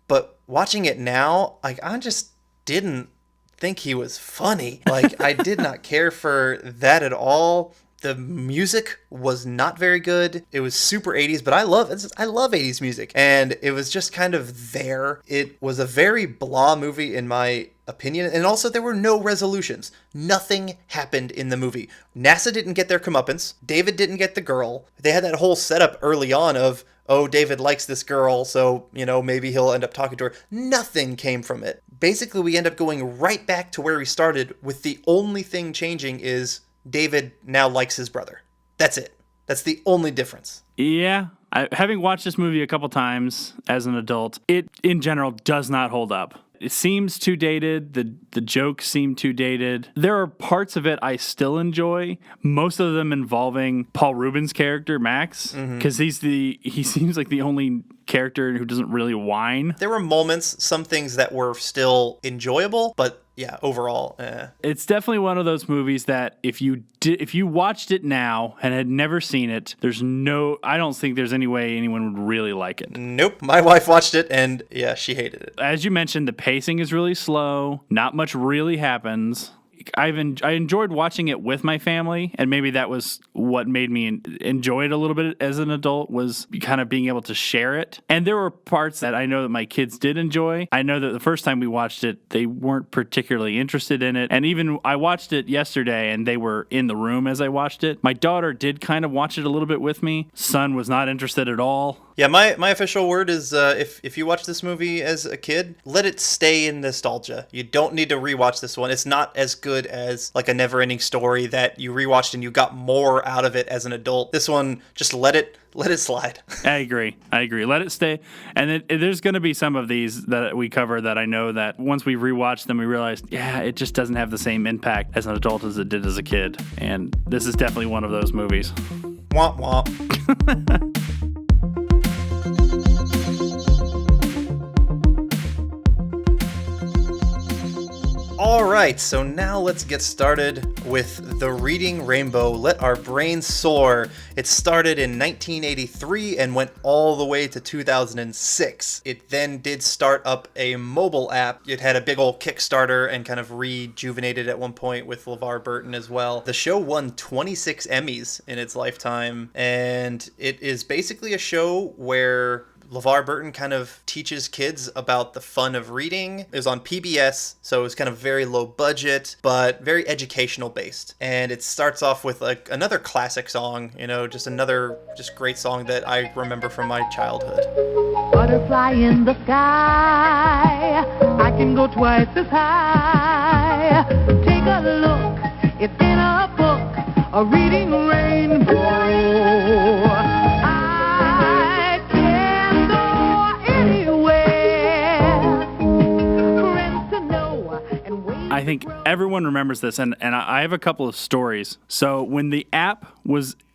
But watching it now, I just didn't think he was funny. I did not care for that at all. The music was not very good. It was super 80s, but I love 80s music. And it was just kind of there. It was a very blah movie in my opinion. And also there were no resolutions. Nothing happened in the movie. NASA didn't get their comeuppance. David didn't get the girl. They had that whole setup early on of, oh, David likes this girl, so, maybe he'll end up talking to her. Nothing came from it. Basically, we end up going right back to where we started, with the only thing changing is David now likes his brother. That's it. That's the only difference. Yeah. Having watched this movie a couple times as an adult, it, in general, does not hold up. It seems too dated. The jokes seem too dated. There are parts of it I still enjoy, most of them involving Paul Rubin's character, Max, because he seems like the only character who doesn't really whine. There were moments, some things that were still enjoyable, but yeah, overall, It's definitely one of those movies that if you watched it now and had never seen it, I don't think there's any way anyone would really like it. Nope. My wife watched it and yeah, she hated it. As you mentioned, the pacing is really slow. Not much really happens. I enjoyed watching it with my family, and maybe that was what made me enjoy it a little bit as an adult, was kind of being able to share it. And there were parts that I know that my kids did enjoy. I know that the first time we watched it, they weren't particularly interested in it. And even I watched it yesterday, and they were in the room as I watched it. My daughter did kind of watch it a little bit with me. Son was not interested at all. Yeah, my official word is if you watch this movie as a kid, let it stay in nostalgia. You don't need to rewatch this one. It's not as good as like a Never-Ending Story that you rewatched and you got more out of it as an adult. This one, just let it slide. I agree. Let it stay. And there's going to be some of these that we cover that I know that once we rewatched them, we realized, yeah, it just doesn't have the same impact as an adult as it did as a kid. And this is definitely one of those movies. Womp womp. All right, so now let's get started with The Reading Rainbow, Let Our Brains Soar. It started in 1983 and went all the way to 2006. It then did start up a mobile app. It had a big old Kickstarter and kind of rejuvenated at one point with LeVar Burton as well. The show won 26 Emmys in its lifetime, and it is basically a show where LeVar Burton kind of teaches kids about the fun of reading. It was on PBS, so it was kind of very low budget, but very educational based. And it starts off with like another classic song, just great song that I remember from my childhood. Butterfly in the sky, I can go twice as high. Take a look, it's in a book, a reading rainbow. I think everyone remembers this, and I have a couple of stories. So when the app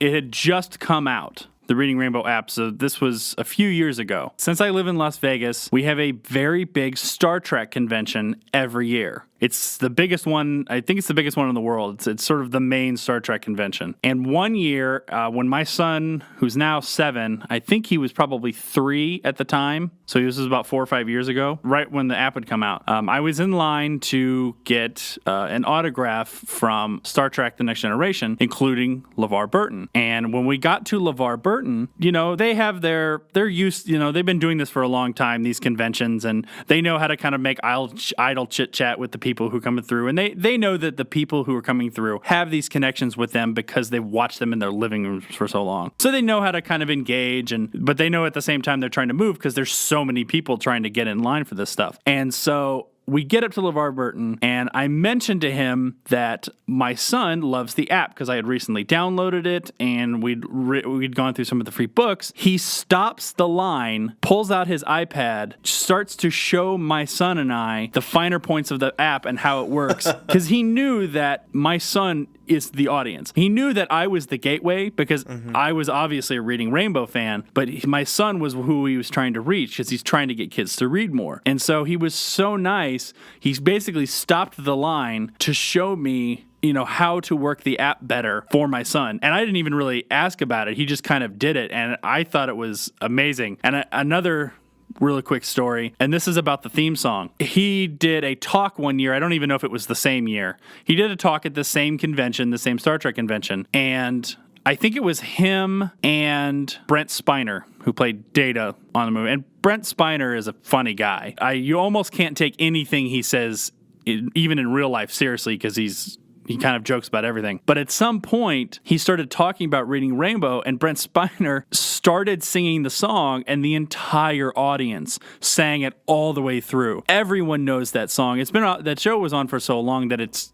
it had just come out, the Reading Rainbow app, so this was a few years ago. Since I live in Las Vegas, we have a very big Star Trek convention every year. It's the biggest one. I think it's the biggest one in the world. It's sort of the main Star Trek convention. And one year, when my son, who's now 7, I think he was probably 3 at the time. So this was about 4 or 5 years ago, right when the app had come out. I was in line to get an autograph from Star Trek The Next Generation, including LeVar Burton. And when we got to LeVar Burton, they have they're used, they've been doing this for a long time, these conventions, and they know how to kind of make idle chit-chat with the people who are coming through, and they know that the people who are coming through have these connections with them because they've watched them in their living rooms for so long. So they know how to kind of engage, but they know at the same time they're trying to move because there's so many people trying to get in line for this stuff. And so we get up to LeVar Burton, and I mentioned to him that my son loves the app because I had recently downloaded it, and we'd gone through some of the free books. He stops the line, pulls out his iPad, starts to show my son and I the finer points of the app and how it works, because he knew that my son is the audience. He knew that I was the gateway because I was obviously a Reading Rainbow fan, but my son was who he was trying to reach because he's trying to get kids to read more. And so he was so nice. He's basically stopped the line to show me how to work the app better for my son. And I didn't even really ask about it. He just kind of did it. And I thought it was amazing. And another really quick story, and this is about the theme song. He did a talk one year. I don't even know if it was the same year. He did a talk at the same convention, the same Star Trek convention, and I think it was him and Brent Spiner who played Data on the movie. And Brent Spiner is a funny guy. You almost can't take anything he says, even in real life, seriously, because he kind of jokes about everything. But at some point, he started talking about Reading Rainbow, and Brent Spiner started singing the song, and the entire audience sang it all the way through. Everyone knows that song. That show was on for so long that it's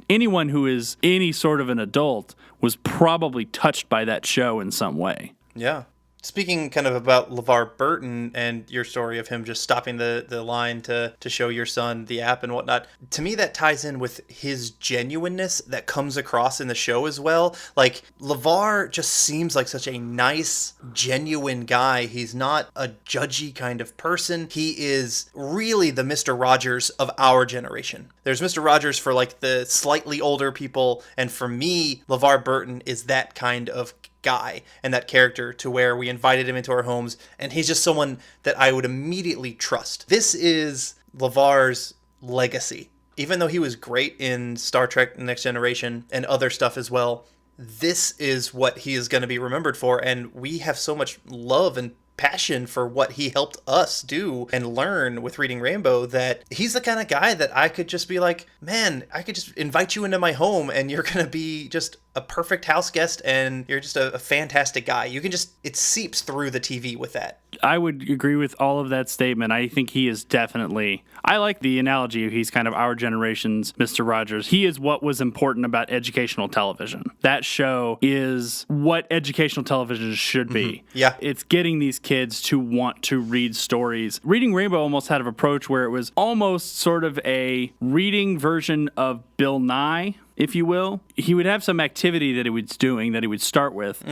anyone who is any sort of an adult was probably touched by that show in some way. Yeah. Speaking kind of about LeVar Burton and your story of him just stopping the line to show your son the app and whatnot, to me that ties in with his genuineness that comes across in the show as well. Like, LeVar just seems like such a nice, genuine guy. He's not a judgy kind of person. He is really the Mr. Rogers of our generation. There's Mr. Rogers for like the slightly older people, and for me, LeVar Burton is that kind of guy and that character, to where we invited him into our homes and he's just someone that I would immediately trust. This is LeVar's legacy. Even though he was great in Star Trek Next Generation and other stuff as well, this is what he is going to be remembered for, and we have so much love and passion for what he helped us do and learn with Reading Rainbow, that he's the kind of guy that I could just be like, man, I could just invite you into my home and you're going to be just a perfect house guest and you're just a fantastic guy. You can just, it seeps through the TV with that. I would agree with all of that statement. I think he is definitely, I like the analogy of he's kind of our generation's Mr. Rogers. He is what was important about educational television. That show is what educational television should be. Mm-hmm. Yeah. It's getting these kids to want to read stories. Reading Rainbow almost had an approach where it was almost sort of a reading version of Bill Nye, if you will. He would have some activity that he was doing that he would start with,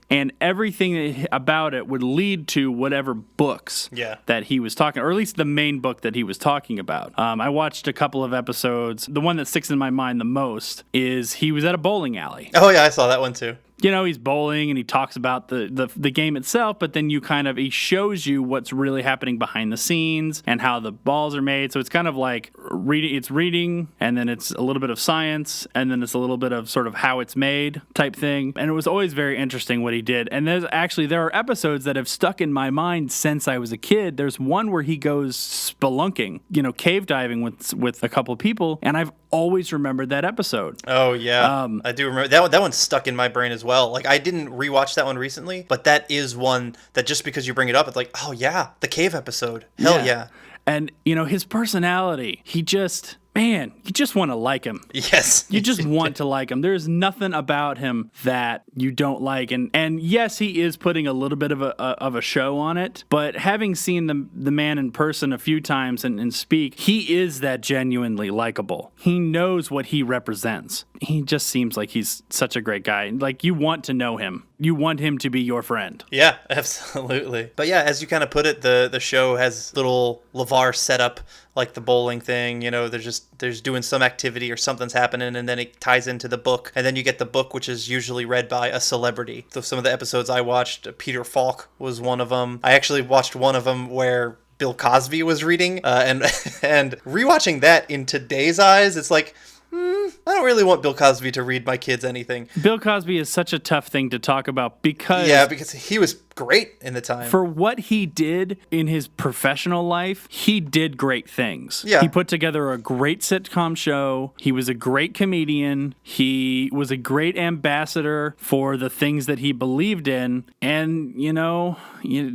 and everything about it would lead to whatever books that he was talking, or at least the main book that he was talking about. I watched a couple of episodes. The one that sticks in my mind the most is he was at a bowling alley. Oh yeah, I saw that one too. You know, he's bowling and he talks about the game itself, but then he shows you what's really happening behind the scenes and how the balls are made. So it's kind of like reading, and then it's a little bit of science, and then it's a little bit of sort of how it's made type thing. And it was always very interesting what he did. And there are episodes that have stuck in my mind since I was a kid. There's one where he goes spelunking, cave diving with a couple of people, and I've always remembered that episode. Oh yeah, I do remember that one's stuck in my brain as well. Like, I didn't rewatch that one recently, but that is one that just because you bring it up, it's like, oh yeah, the cave episode. Hell yeah. And his personality, you just want to like him. Yes. You just want to like him. There's nothing about him that you don't like. And yes, he is putting a little bit of a show on it, but having seen the man in person a few times and speak, he is that genuinely likable. He knows what he represents. He just seems like he's such a great guy. Like, you want to know him. You want him to be your friend. Yeah, absolutely. But yeah, as you kind of put it, the show has little LeVar setup, like the bowling thing. There's doing some activity or something's happening, and then it ties into the book, and then you get the book, which is usually read by a celebrity. So some of the episodes I watched, Peter Falk was one of them. I actually watched one of them where Bill Cosby was reading, and rewatching that in today's eyes, it's like, I don't really want Bill Cosby to read my kids anything. Bill Cosby is such a tough thing to talk about because he was great in the time. For what he did in his professional life, he did great things. Yeah. He put together a great sitcom show. He was a great comedian. He was a great ambassador for the things that he believed in. And,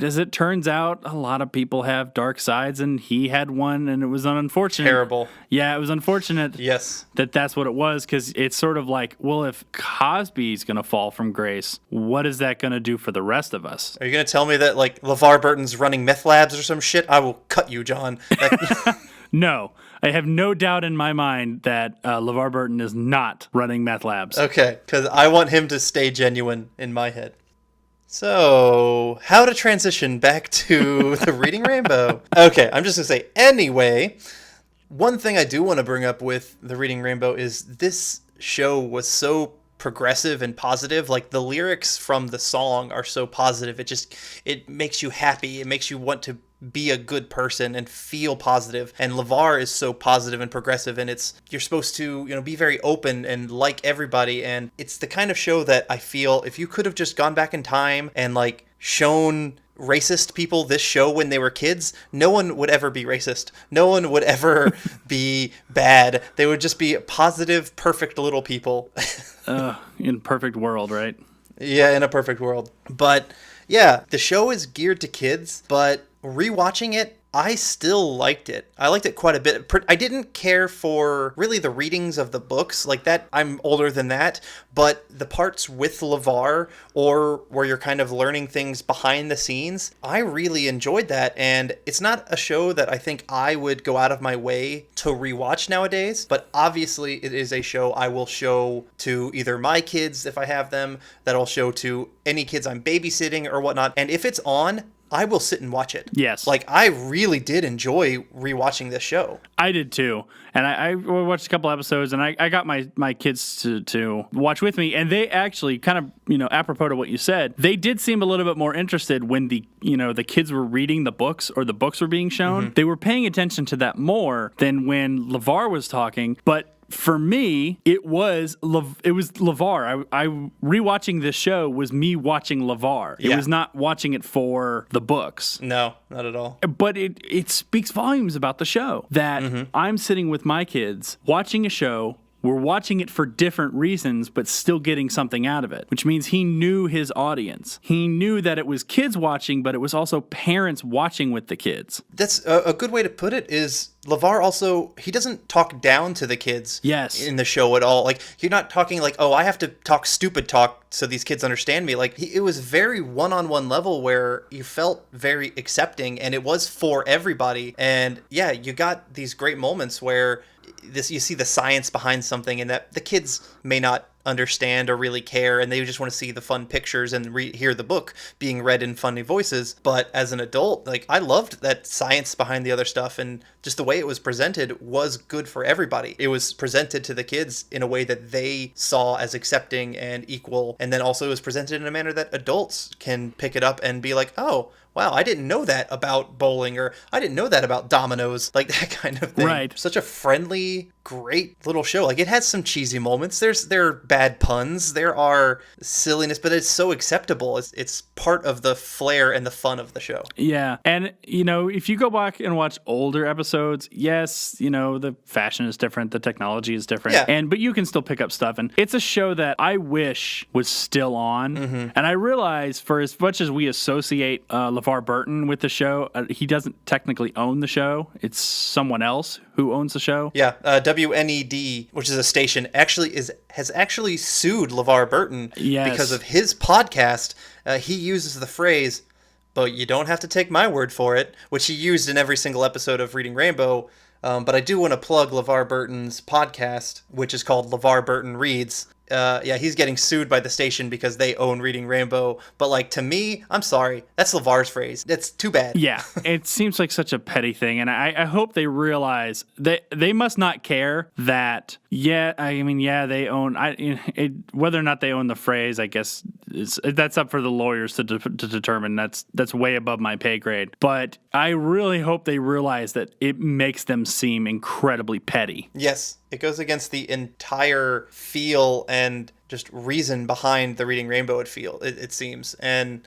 as it turns out, a lot of people have dark sides, and he had one, and it was unfortunate. Terrible. Yeah, it was unfortunate. Yes. That's what it was, because it's sort of like, well, if Cosby's going to fall from grace, what is that going to do for the rest of us? Are you going to tell me that, like, LeVar Burton's running meth labs or some shit? I will cut you, John. No, I have no doubt in my mind that LeVar Burton is not running meth labs. Okay, because I want him to stay genuine in my head. So, how to transition back to the Reading Rainbow? Okay, I'm just going to say, anyway, one thing I do want to bring up with the Reading Rainbow is this show was so progressive and positive. Like, the lyrics from the song are so positive. It makes you happy. It makes you want to be a good person and feel positive. And LeVar is so positive and progressive, and you're supposed to, be very open and like everybody. And it's the kind of show that I feel if you could have just gone back in time and like shown racist people this show when they were kids, no one would ever be racist. No one would ever be bad. They would just be positive, perfect little people. In perfect world, right? Yeah, in a perfect world. But yeah, the show is geared to kids, but rewatching it, I still liked it. I liked it quite a bit. I didn't care for really the readings of the books like that. I'm older than that, but the parts with LeVar or where you're kind of learning things behind the scenes, I really enjoyed that. And it's not a show that I think I would go out of my way to rewatch nowadays, but obviously it is a show I will show to either my kids if I have them, that I'll show to any kids I'm babysitting or whatnot. And if it's on, I will sit and watch it. Yes. Like, I really did enjoy rewatching this show. I did too. And I watched a couple episodes, and I got my kids to watch with me, and they actually kind of, apropos to what you said, they did seem a little bit more interested when the kids were reading the books or the books were being shown. They were paying attention to that more than when LeVar was talking. But for me, it was LeVar. I rewatching this show was me watching LeVar. It was not watching it for the books. No, not at all. But it speaks volumes about the show that I'm sitting with my kids watching a show. We're watching it for different reasons, but still getting something out of it, which means he knew his audience. He knew that it was kids watching, but it was also parents watching with the kids. That's a good way to put it is LeVar also, he doesn't talk down to the kids in the show at all. Like, you're not talking like, oh, I have to talk stupid talk so these kids understand me. Like, it was very one-on-one level where you felt very accepting, and it was for everybody. And yeah, you got these great moments where you see the science behind something and that the kids may not understand or really care, and they just want to see the fun pictures and hear the book being read in funny voices. But as an adult, like, I loved that science behind the other stuff, and just the way it was presented was good for everybody. It was presented to the kids in a way that they saw as accepting and equal, and then also it was presented in a manner that adults can pick it up and be like, oh, wow, I didn't know that about bowling, or I didn't know that about dominoes, like that kind of thing. Right. Such a friendly, great little show. Like, it has some cheesy moments. There are bad puns. There are silliness, but it's so acceptable. It's part of the flair and the fun of the show. Yeah. And, if you go back and watch older episodes, yes, the fashion is different. The technology is different. Yeah. But you can still pick up stuff. And it's a show that I wish was still on. And I realize for as much as we associate LeVar Burton with the show, he doesn't technically own the show. It's someone else who owns the show. Yeah, WNED, which is a station, has actually sued LeVar Burton because of his podcast. He uses the phrase, "But you don't have to take my word for it," which he used in every single episode of Reading Rainbow. But I do want to plug LeVar Burton's podcast, which is called LeVar Burton Reads. He's getting sued by the station because they own Reading Rainbow. But, like, to me, I'm sorry. That's LeVar's phrase. That's too bad. Yeah, it seems like such a petty thing. And I hope they realize that they must not care that, they own... whether or not they own the phrase, I guess, that's up for the lawyers to determine. That's way above my pay grade. But I really hope they realize that it makes them seem incredibly petty. Yes. It goes against the entire feel and just reason behind the Reading Rainbow it seems. And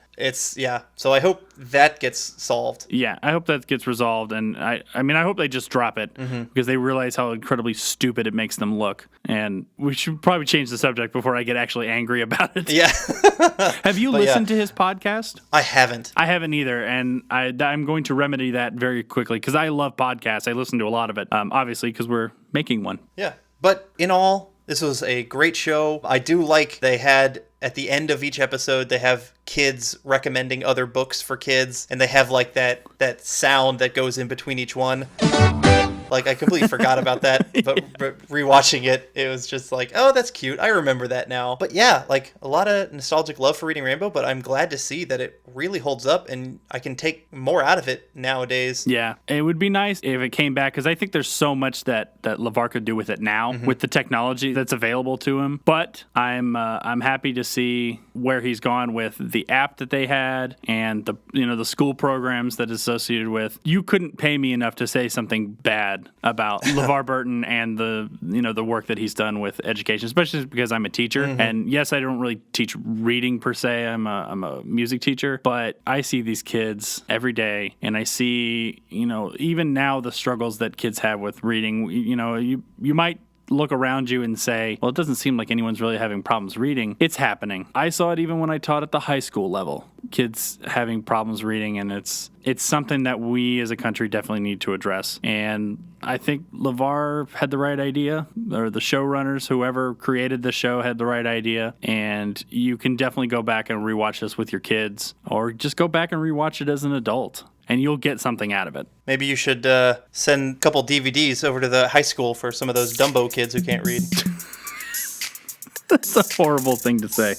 so I hope that gets solved. Yeah, I hope that gets resolved, and I hope they just drop it because they realize how incredibly stupid it makes them look. And we should probably change the subject before I get actually angry about it. Yeah. Have you listened to his podcast? I haven't. I haven't either, and I'm going to remedy that very quickly because I love podcasts. I listen to a lot of it, obviously, because we're making one. Yeah, but in all, this was a great show. I do like they had, at the end of each episode, they have kids recommending other books for kids, and they have like that sound that goes in between each one. Like, I completely forgot about that, but rewatching it, it was just like, oh, that's cute. I remember that now. But yeah, like, a lot of nostalgic love for Reading Rainbow, but I'm glad to see that it really holds up and I can take more out of it nowadays. Yeah, it would be nice if it came back, because I think there's so much that LeVar could do with it now, with the technology that's available to him. But I'm happy to see where he's gone with the app that they had and the school programs that is associated with. You couldn't pay me enough to say something bad about LeVar Burton and the work that he's done with education, especially because I'm a teacher. And yes, I don't really teach reading per se. I'm a music teacher, but I see these kids every day, and I see, even now the struggles that kids have with reading. You might look around you and say, well, it doesn't seem like anyone's really having problems reading. It's happening. I saw it even when I taught at the high school level. Kids having problems reading, and it's something that we as a country definitely need to address. And I think LeVar had the right idea, or the showrunners, whoever created the show had the right idea. And you can definitely go back and rewatch this with your kids, or just go back and rewatch it as an adult, and you'll get something out of it. Maybe you should send a couple DVDs over to the high school for some of those Dumbo kids who can't read. That's a horrible thing to say.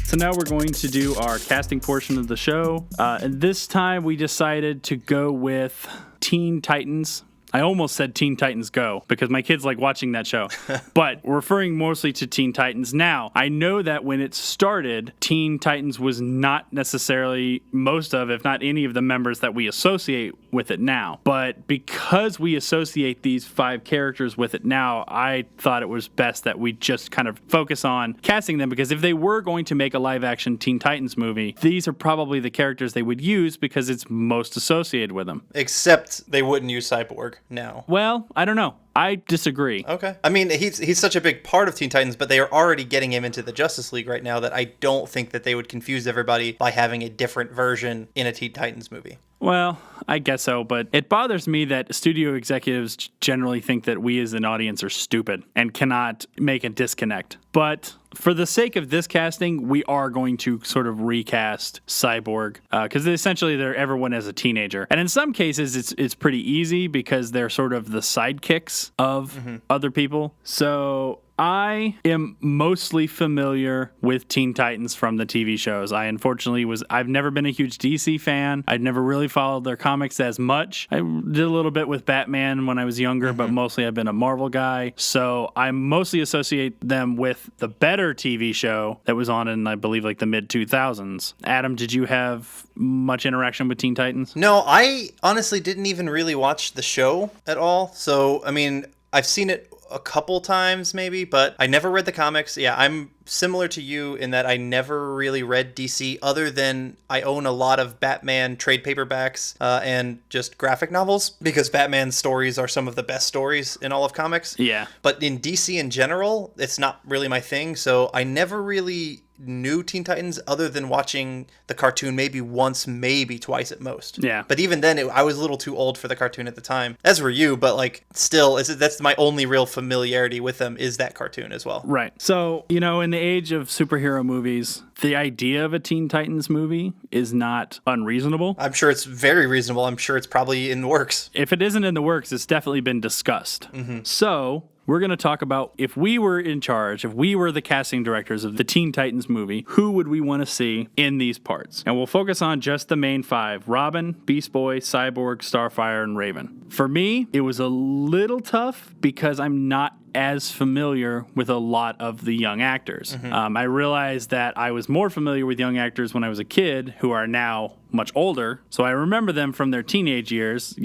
So now we're going to do our casting portion of the show. And this time we decided to go with Teen Titans. I almost said Teen Titans Go because my kids like watching that show, but referring mostly to Teen Titans. Now, I know that when it started, Teen Titans was not necessarily most of, if not any of the members that we associate with it now. But because we associate these 5 characters with it now, I thought it was best that we just kind of focus on casting them, because if they were going to make a live-action Teen Titans movie, these are probably the characters they would use because it's most associated with them. Except they wouldn't use Cyborg now. Well, I don't know. I disagree. Okay. I mean, he's such a big part of Teen Titans, but they are already getting him into the Justice League right now that I don't think that they would confuse everybody by having a different version in a Teen Titans movie. Well, I guess so, but it bothers me that studio executives generally think that we as an audience are stupid and cannot make a disconnect. But for the sake of this casting, we are going to sort of recast Cyborg, because essentially everyone as a teenager. And in some cases, it's pretty easy because they're sort of the sidekicks of other people. So I am mostly familiar with Teen Titans from the TV shows. I've never been a huge DC fan. I'd never really followed their comics as much. I did a little bit with Batman when I was younger, but mostly I've been a Marvel guy. So I mostly associate them with the better TV show that was on in, I believe, like the mid-2000s. Adam, did you have much interaction with Teen Titans? No, I honestly didn't even really watch the show at all. So, I mean, I've seen it a couple times maybe, but I never read the comics. Yeah, I'm similar to you in that I never really read DC other than I own a lot of Batman trade paperbacks and just graphic novels, because Batman's stories are some of the best stories in all of comics. Yeah. But in DC in general, it's not really my thing, so I never really knew Teen Titans other than watching the cartoon maybe once, maybe twice at most. Yeah. But even then, I was a little too old for the cartoon at the time, as were you, but like still, that's my only real familiarity with them is that cartoon as well. Right. So, in the age of superhero movies, the idea of a Teen Titans movie is not unreasonable. I'm sure it's very reasonable. I'm sure it's probably in the works. If it isn't in the works, it's definitely been discussed. So we're going to talk about, if we were in charge, if we were the casting directors of the Teen Titans movie, who would we want to see in these parts? And we'll focus on just the main 5: Robin, Beast Boy, Cyborg, Starfire, and Raven. For me, it was a little tough because I'm not as familiar with a lot of the young actors. I realized that I was more familiar with young actors when I was a kid, who are now much older, so I remember them from their teenage years,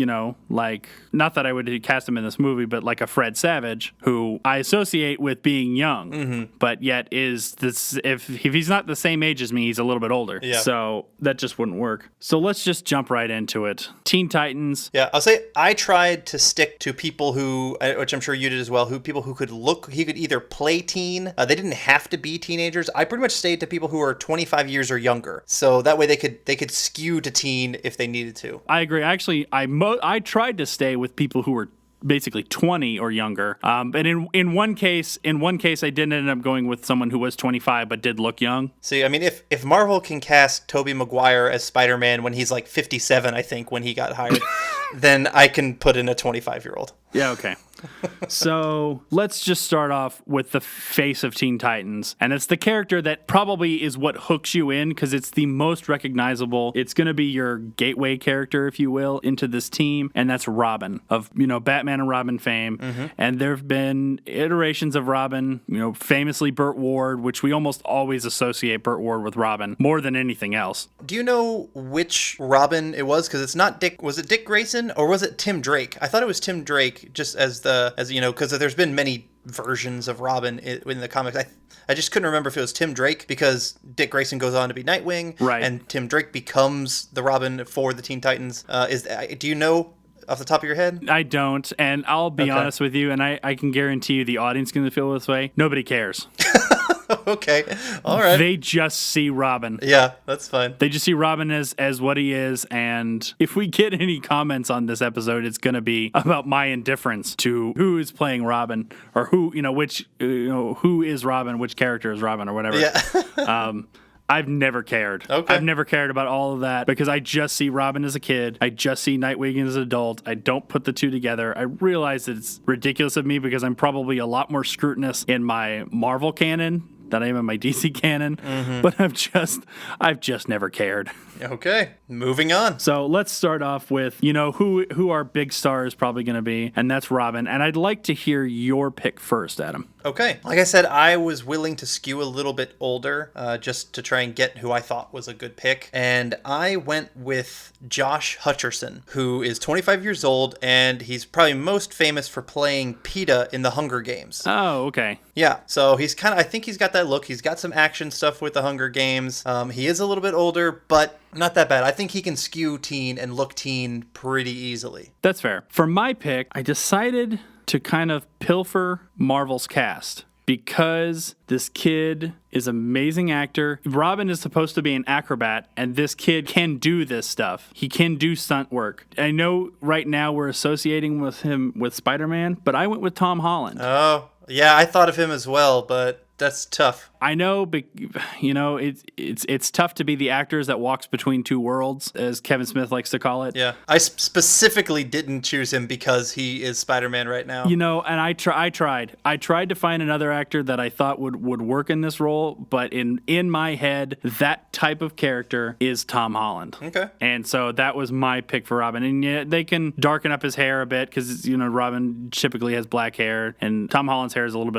like, not that I would cast them in this movie, but like a Fred Savage, who I associate with being young, but yet is this, if he's not the same age as me, he's a little bit older. Yeah. So that just wouldn't work. So let's just jump right into it. Teen Titans. Yeah, I'll say I tried to stick to people who, which I'm sure you did as well, people who could either play teen, they didn't have to be teenagers. I pretty much stayed to people who are 25 years or younger, so that way they could skew to teen if they needed to. I agree. Actually, I tried to stay with people who were basically 20 or younger. But in one case, I did end up going with someone who was 25 but did look young. See, I mean, if Marvel can cast Tobey Maguire as Spider-Man when he's like 57, I think, when he got hired, then I can put in a 25-year-old. Yeah, okay. So let's just start off with the face of Teen Titans. And it's the character that probably is what hooks you in because it's the most recognizable. It's going to be your gateway character, if you will, into this team. And that's Robin of, Batman and Robin fame. Mm-hmm. And there have been iterations of Robin, famously Burt Ward, which we almost always associate Burt Ward with Robin more than anything else. Do you know which Robin it was? Because it's not Dick. Was it Dick Grayson or was it Tim Drake? I thought it was Tim Drake just because there's been many versions of Robin in the comics. I just couldn't remember if it was Tim Drake because Dick Grayson goes on to be Nightwing, right? And Tim Drake becomes the Robin for the Teen Titans. Do you know off the top of your head? I don't, and I'll be honest with you, and I can guarantee you the audience is going to feel this way. Nobody cares. Okay, all right. They just see Robin. Yeah, that's fine. They just see Robin as what he is, and if we get any comments on this episode, it's going to be about my indifference to who is playing Robin, or who is Robin, which character is Robin, or whatever. Yeah. I've never cared. Okay. I've never cared about all of that because I just see Robin as a kid. I just see Nightwing as an adult. I don't put the two together. I realize that it's ridiculous of me because I'm probably a lot more scrutinous in my Marvel canon than I am in my DC canon, but I've just never cared. Okay, moving on. So let's start off with, who our big star is probably going to be, and that's Robin. And I'd like to hear your pick first, Adam. Okay. Like I said, I was willing to skew a little bit older just to try and get who I thought was a good pick. And I went with Josh Hutcherson, who is 25 years old, and he's probably most famous for playing PETA in the Hunger Games. Oh, okay. Yeah, so I think he's got that look. He's got some action stuff with the Hunger Games. He is a little bit older, but not that bad. I think he can skew teen and look teen pretty easily. That's fair. For my pick, I decided to kind of pilfer Marvel's cast because this kid is an amazing actor. Robin is supposed to be an acrobat, and this kid can do this stuff. He can do stunt work. I know right now we're associating with him with Spider-Man, but I went with Tom Holland. Oh, yeah, I thought of him as well, but that's tough. I know, but it's tough to be the actors that walks between two worlds, as Kevin Smith likes to call it. Yeah, I specifically didn't choose him because he is Spider-Man right now. And I tried to find another actor that I thought would work in this role, but in my head, that type of character is Tom Holland. Okay. And so that was my pick for Robin. And yeah, they can darken up his hair a bit because Robin typically has black hair, and Tom Holland's hair is a little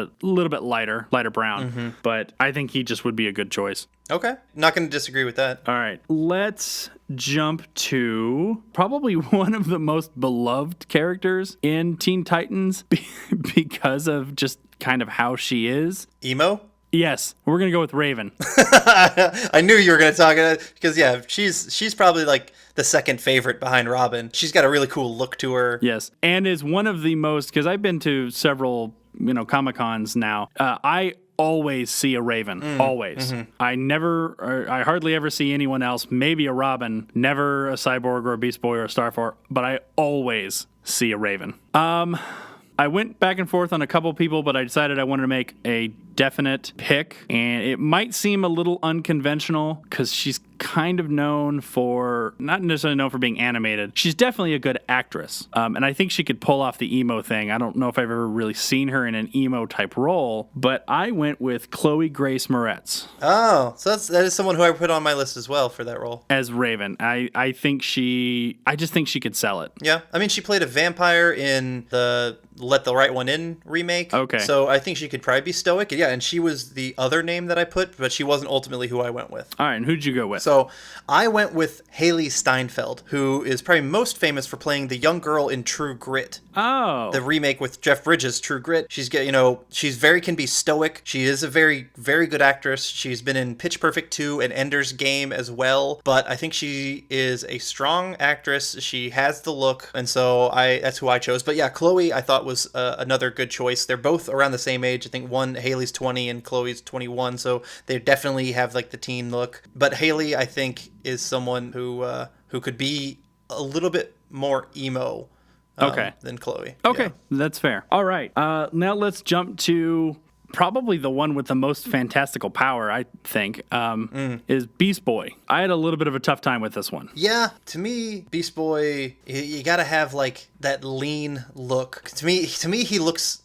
bit lighter brown. Mm-hmm. But I think he just would be a good choice. Okay. Not going to disagree with that. All right. Let's jump to probably one of the most beloved characters in Teen Titans because of just kind of how she is. Emo? Yes. We're going to go with Raven. I knew you were going to talk about it because, yeah, she's probably like the second favorite behind Robin. She's got a really cool look to her. Yes. And is one of the most, because I've been to several, Comic-Cons now. I always see a Raven. Always. Mm-hmm. I hardly ever see anyone else. Maybe a Robin, never a Cyborg or a Beast Boy or a Starfire, but I always see a Raven. I went back and forth on a couple people, but I decided I wanted to make a definite pick, and it might seem a little unconventional because she's kind of known for, not necessarily known for being animated. She's definitely a good actress, and I think she could pull off the emo thing. I don't know if I've ever really seen her in an emo type role, but I went with Chloe Grace Moretz. Oh, so that is someone who I put on my list as well for that role. As Raven. I just think she could sell it. Yeah, I mean, she played a vampire in the Let the Right One In remake. Okay. So I think she could probably be stoic. Yeah, and she was the other name that I put, but she wasn't ultimately who I went with. All right, and who'd you go with? So I went with Haley Steinfeld, who is probably most famous for playing the young girl in True Grit. Oh. The remake with Jeff Bridges, True Grit. Can be stoic. She is a very, very good actress. She's been in Pitch Perfect 2 and Ender's Game as well, but I think she is a strong actress. She has the look, and so that's who I chose. But yeah, Chloe I thought was another good choice. They're both around the same age. I think Haley's 20 and Chloe's 21, so they definitely have like the teen look. But Haley, I think, is someone who could be a little bit more emo than Chloe. Okay, Yeah. that's fair. All right. Now let's jump to probably the one with the most fantastical power, I think, is Beast Boy. I had a little bit of a tough time with this one. Yeah, to me, Beast Boy, you gotta have like that lean look. To me, he looks.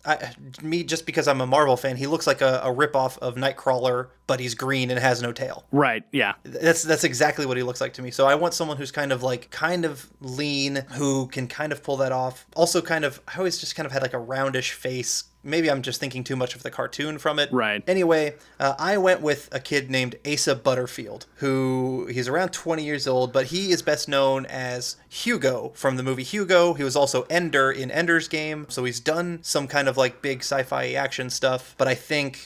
Just because I'm a Marvel fan, he looks like a ripoff of Nightcrawler, but he's green and has no tail. Right. Yeah. That's exactly what he looks like to me. So I want someone who's kind of lean, who can kind of pull that off. Also, I always just kind of had like a roundish face. Maybe I'm just thinking too much of the cartoon from it. Right. Anyway, I went with a kid named Asa Butterfield, he's around 20 years old, but he is best known as Hugo from the movie Hugo. He was also Ender in Ender's Game, so he's done some kind of like big sci-fi action stuff. But I think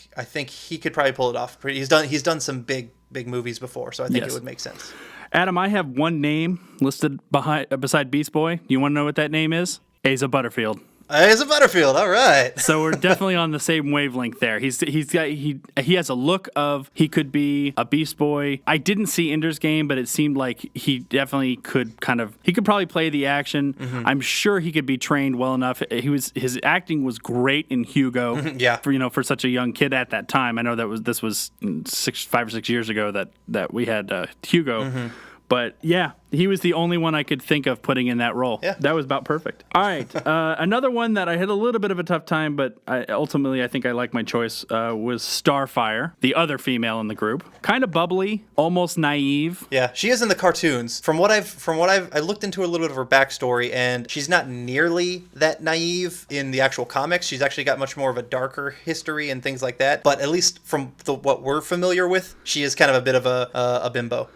he could probably pull it off. He's done some big movies before, so I think it would make sense. Adam, I have one name listed beside Beast Boy. Do you want to know what that name is? Asa Butterfield. Asa Butterfield, all right. So we're definitely on the same wavelength there. He has a look of he could be a Beast Boy. I didn't see Ender's Game, but it seemed like he definitely could probably play the action. Mm-hmm. I'm sure he could be trained well enough. His acting was great in Hugo. Yeah. For such a young kid at that time. I know this was 5 or 6 years ago that we had Hugo. Mm-hmm. But yeah, he was the only one I could think of putting in that role. Yeah. That was about perfect. All right. Another one that I had a little bit of a tough time, but ultimately I think I like my choice, was Starfire, the other female in the group. Kind of bubbly, almost naive. Yeah, she is in the cartoons. From what I looked into a little bit of her backstory, and she's not nearly that naive in the actual comics. She's actually got much more of a darker history and things like that. But at least from what we're familiar with, she is kind of a bit of a bimbo.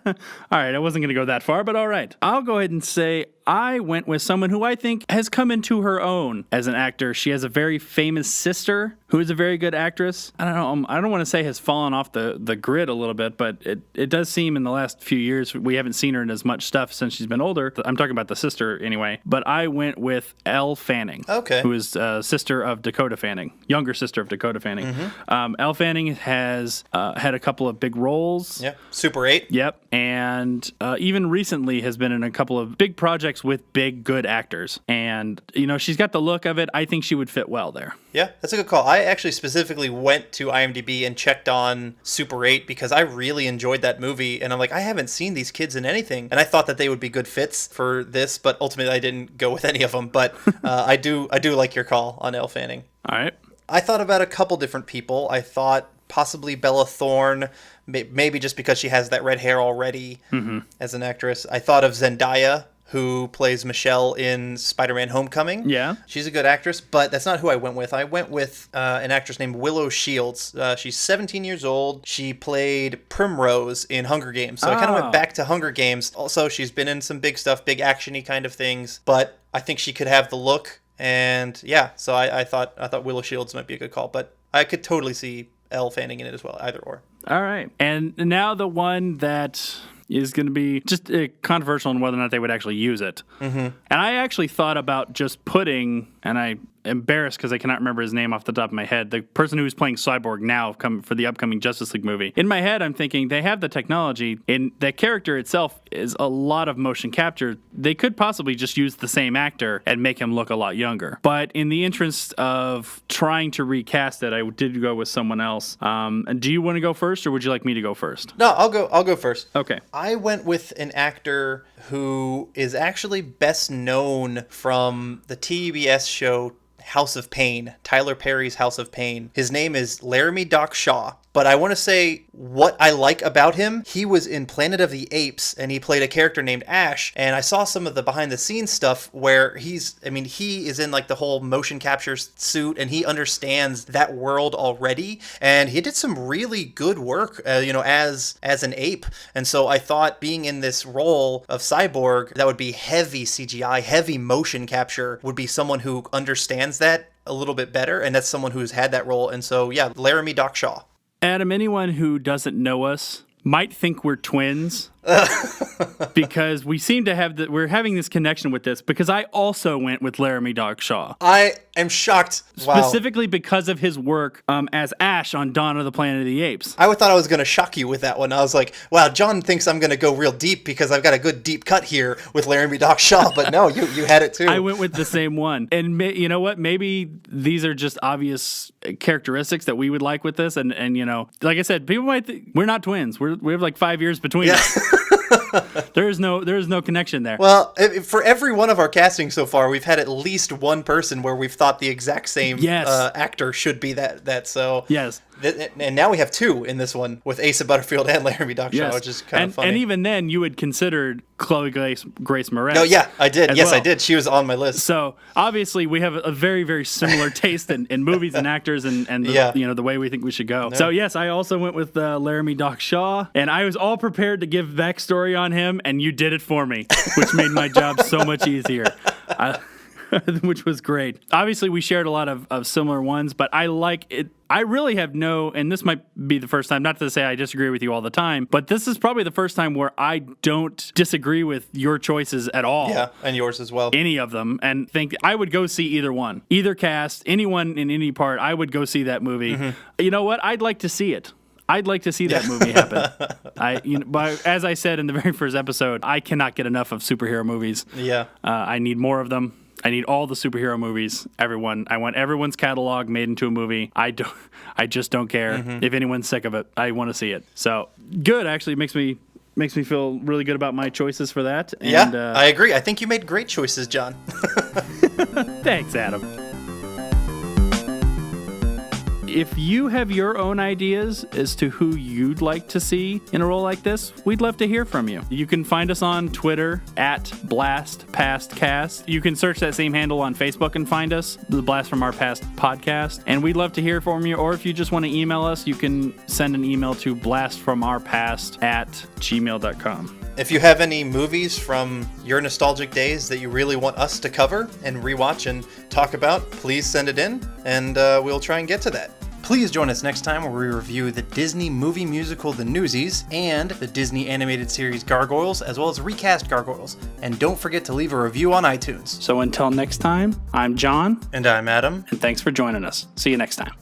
All right, I wasn't going to go that far, but all right. I'll go ahead and say I went with someone who I think has come into her own as an actor. She has a very famous sister who is a very good actress. I don't know. I don't want to say has fallen off the grid a little bit, but it does seem in the last few years we haven't seen her in as much stuff since she's been older. I'm talking about the sister anyway. But I went with Elle Fanning, who is sister of Dakota Fanning, younger sister of Dakota Fanning. Mm-hmm. Elle Fanning has had a couple of big roles. Yeah, Super 8. Yep. And even recently has been in a couple of big projects with big, good actors. And, she's got the look of it. I think she would fit well there. Yeah, that's a good call. I actually specifically went to IMDb and checked on Super 8 because I really enjoyed that movie. And I'm like, I haven't seen these kids in anything. And I thought that they would be good fits for this, but ultimately I didn't go with any of them. But I do like your call on Elle Fanning. All right. I thought about a couple different people. I thought possibly Bella Thorne, maybe just because she has that red hair already as an actress. I thought of Zendaya, who plays Michelle in Spider-Man Homecoming. Yeah. She's a good actress, but that's not who I went with. I went with an actress named Willow Shields. She's 17 years old. She played Primrose in Hunger Games. So I kind of went back to Hunger Games. Also, she's been in some big stuff, big action-y kind of things, but I think she could have the look. And yeah, so I thought Willow Shields might be a good call, but I could totally see Elle Fanning in it as well, either or. All right. And now the one that is going to be just controversial on whether or not they would actually use it. Mm-hmm. And I actually thought about just putting, and I'm embarrassed because I cannot remember his name off the top of my head, the person who's playing Cyborg now for the upcoming Justice League movie. In my head, I'm thinking they have the technology, and the character itself is a lot of motion capture. They could possibly just use the same actor and make him look a lot younger. But in the interest of trying to recast it, I did go with someone else. Do you want to go first, or would you like me to go first? No, I'll go first. Okay. I went with an actor who is actually best known from the TBS show House of Pain, Tyler Perry's House of Pain. His name is Laramie Doc Shaw. But I want to say what I like about him. He was in Planet of the Apes, and he played a character named Ash. And I saw some of the behind-the-scenes stuff where he is in like the whole motion capture suit, and he understands that world already. And he did some really good work, as an ape. And so I thought being in this role of Cyborg, that would be heavy CGI, heavy motion capture, would be someone who understands that a little bit better. And that's someone who's had that role. And so, yeah, Laramie Doc Shaw. Adam, anyone who doesn't know us might think we're twins. because we seem to have we're having this connection with this because I also went with Laramie Dog Shaw. I am shocked. Wow. Specifically because of his work as Ash on Dawn of the Planet of the Apes. I thought I was going to shock you with that one. I was like, wow, John thinks I'm going to go real deep because I've got a good deep cut here with Laramie Doc Shaw. But no, you had it too. I went with the same one. And you know what? Maybe these are just obvious characteristics that we would like with this. And you know, like I said, people might think we're not twins. We have like 5 years between us. There is no connection there. Well, for every one of our castings so far, we've had at least one person where we've thought the exact same actor should be that. So yes. And now we have two in this one with Asa Butterfield and Laramie Doc Shaw, which is kind of funny. And even then, you had considered Chloe Grace Moretz. No, yeah, I did. Yes, well. I did. She was on my list. So obviously, we have a very, very similar taste in movies and actors and the way we think we should go. No. So yes, I also went with Laramie Doc Shaw, and I was all prepared to give backstory on him, and you did it for me, which made my job so much easier. Which was great. Obviously, we shared a lot of similar ones, but I like it. I really have and this might be the first time, not to say I disagree with you all the time, but this is probably the first time where I don't disagree with your choices at all. Yeah, and yours as well. Any of them, and think I would go see either one. Either cast, anyone in any part, I would go see that movie. Mm-hmm. You know what? I'd like to see it. I'd like to see that movie happen. But as I said in the very first episode, I cannot get enough of superhero movies. Yeah. I need more of them. I need all the superhero movies. Everyone. I want everyone's catalog made into a movie. I just don't care if anyone's sick of it. I want to see it. So good. Actually, makes me feel really good about my choices for that. And, I agree. I think you made great choices, John. Thanks, Adam. If you have your own ideas as to who you'd like to see in a role like this, we'd love to hear from you. You can find us on Twitter at BlastPastCast. You can search that same handle on Facebook and find us, the Blast from Our Past podcast. And we'd love to hear from you. Or if you just want to email us, you can send an email to blastfromourpast@gmail.com. If you have any movies from your nostalgic days that you really want us to cover and rewatch and talk about, please send it in, and we'll try and get to that. Please join us next time where we review the Disney movie musical The Newsies and the Disney animated series Gargoyles, as well as recast Gargoyles. And don't forget to leave a review on iTunes. So until next time, I'm John. And I'm Adam. And thanks for joining us. See you next time.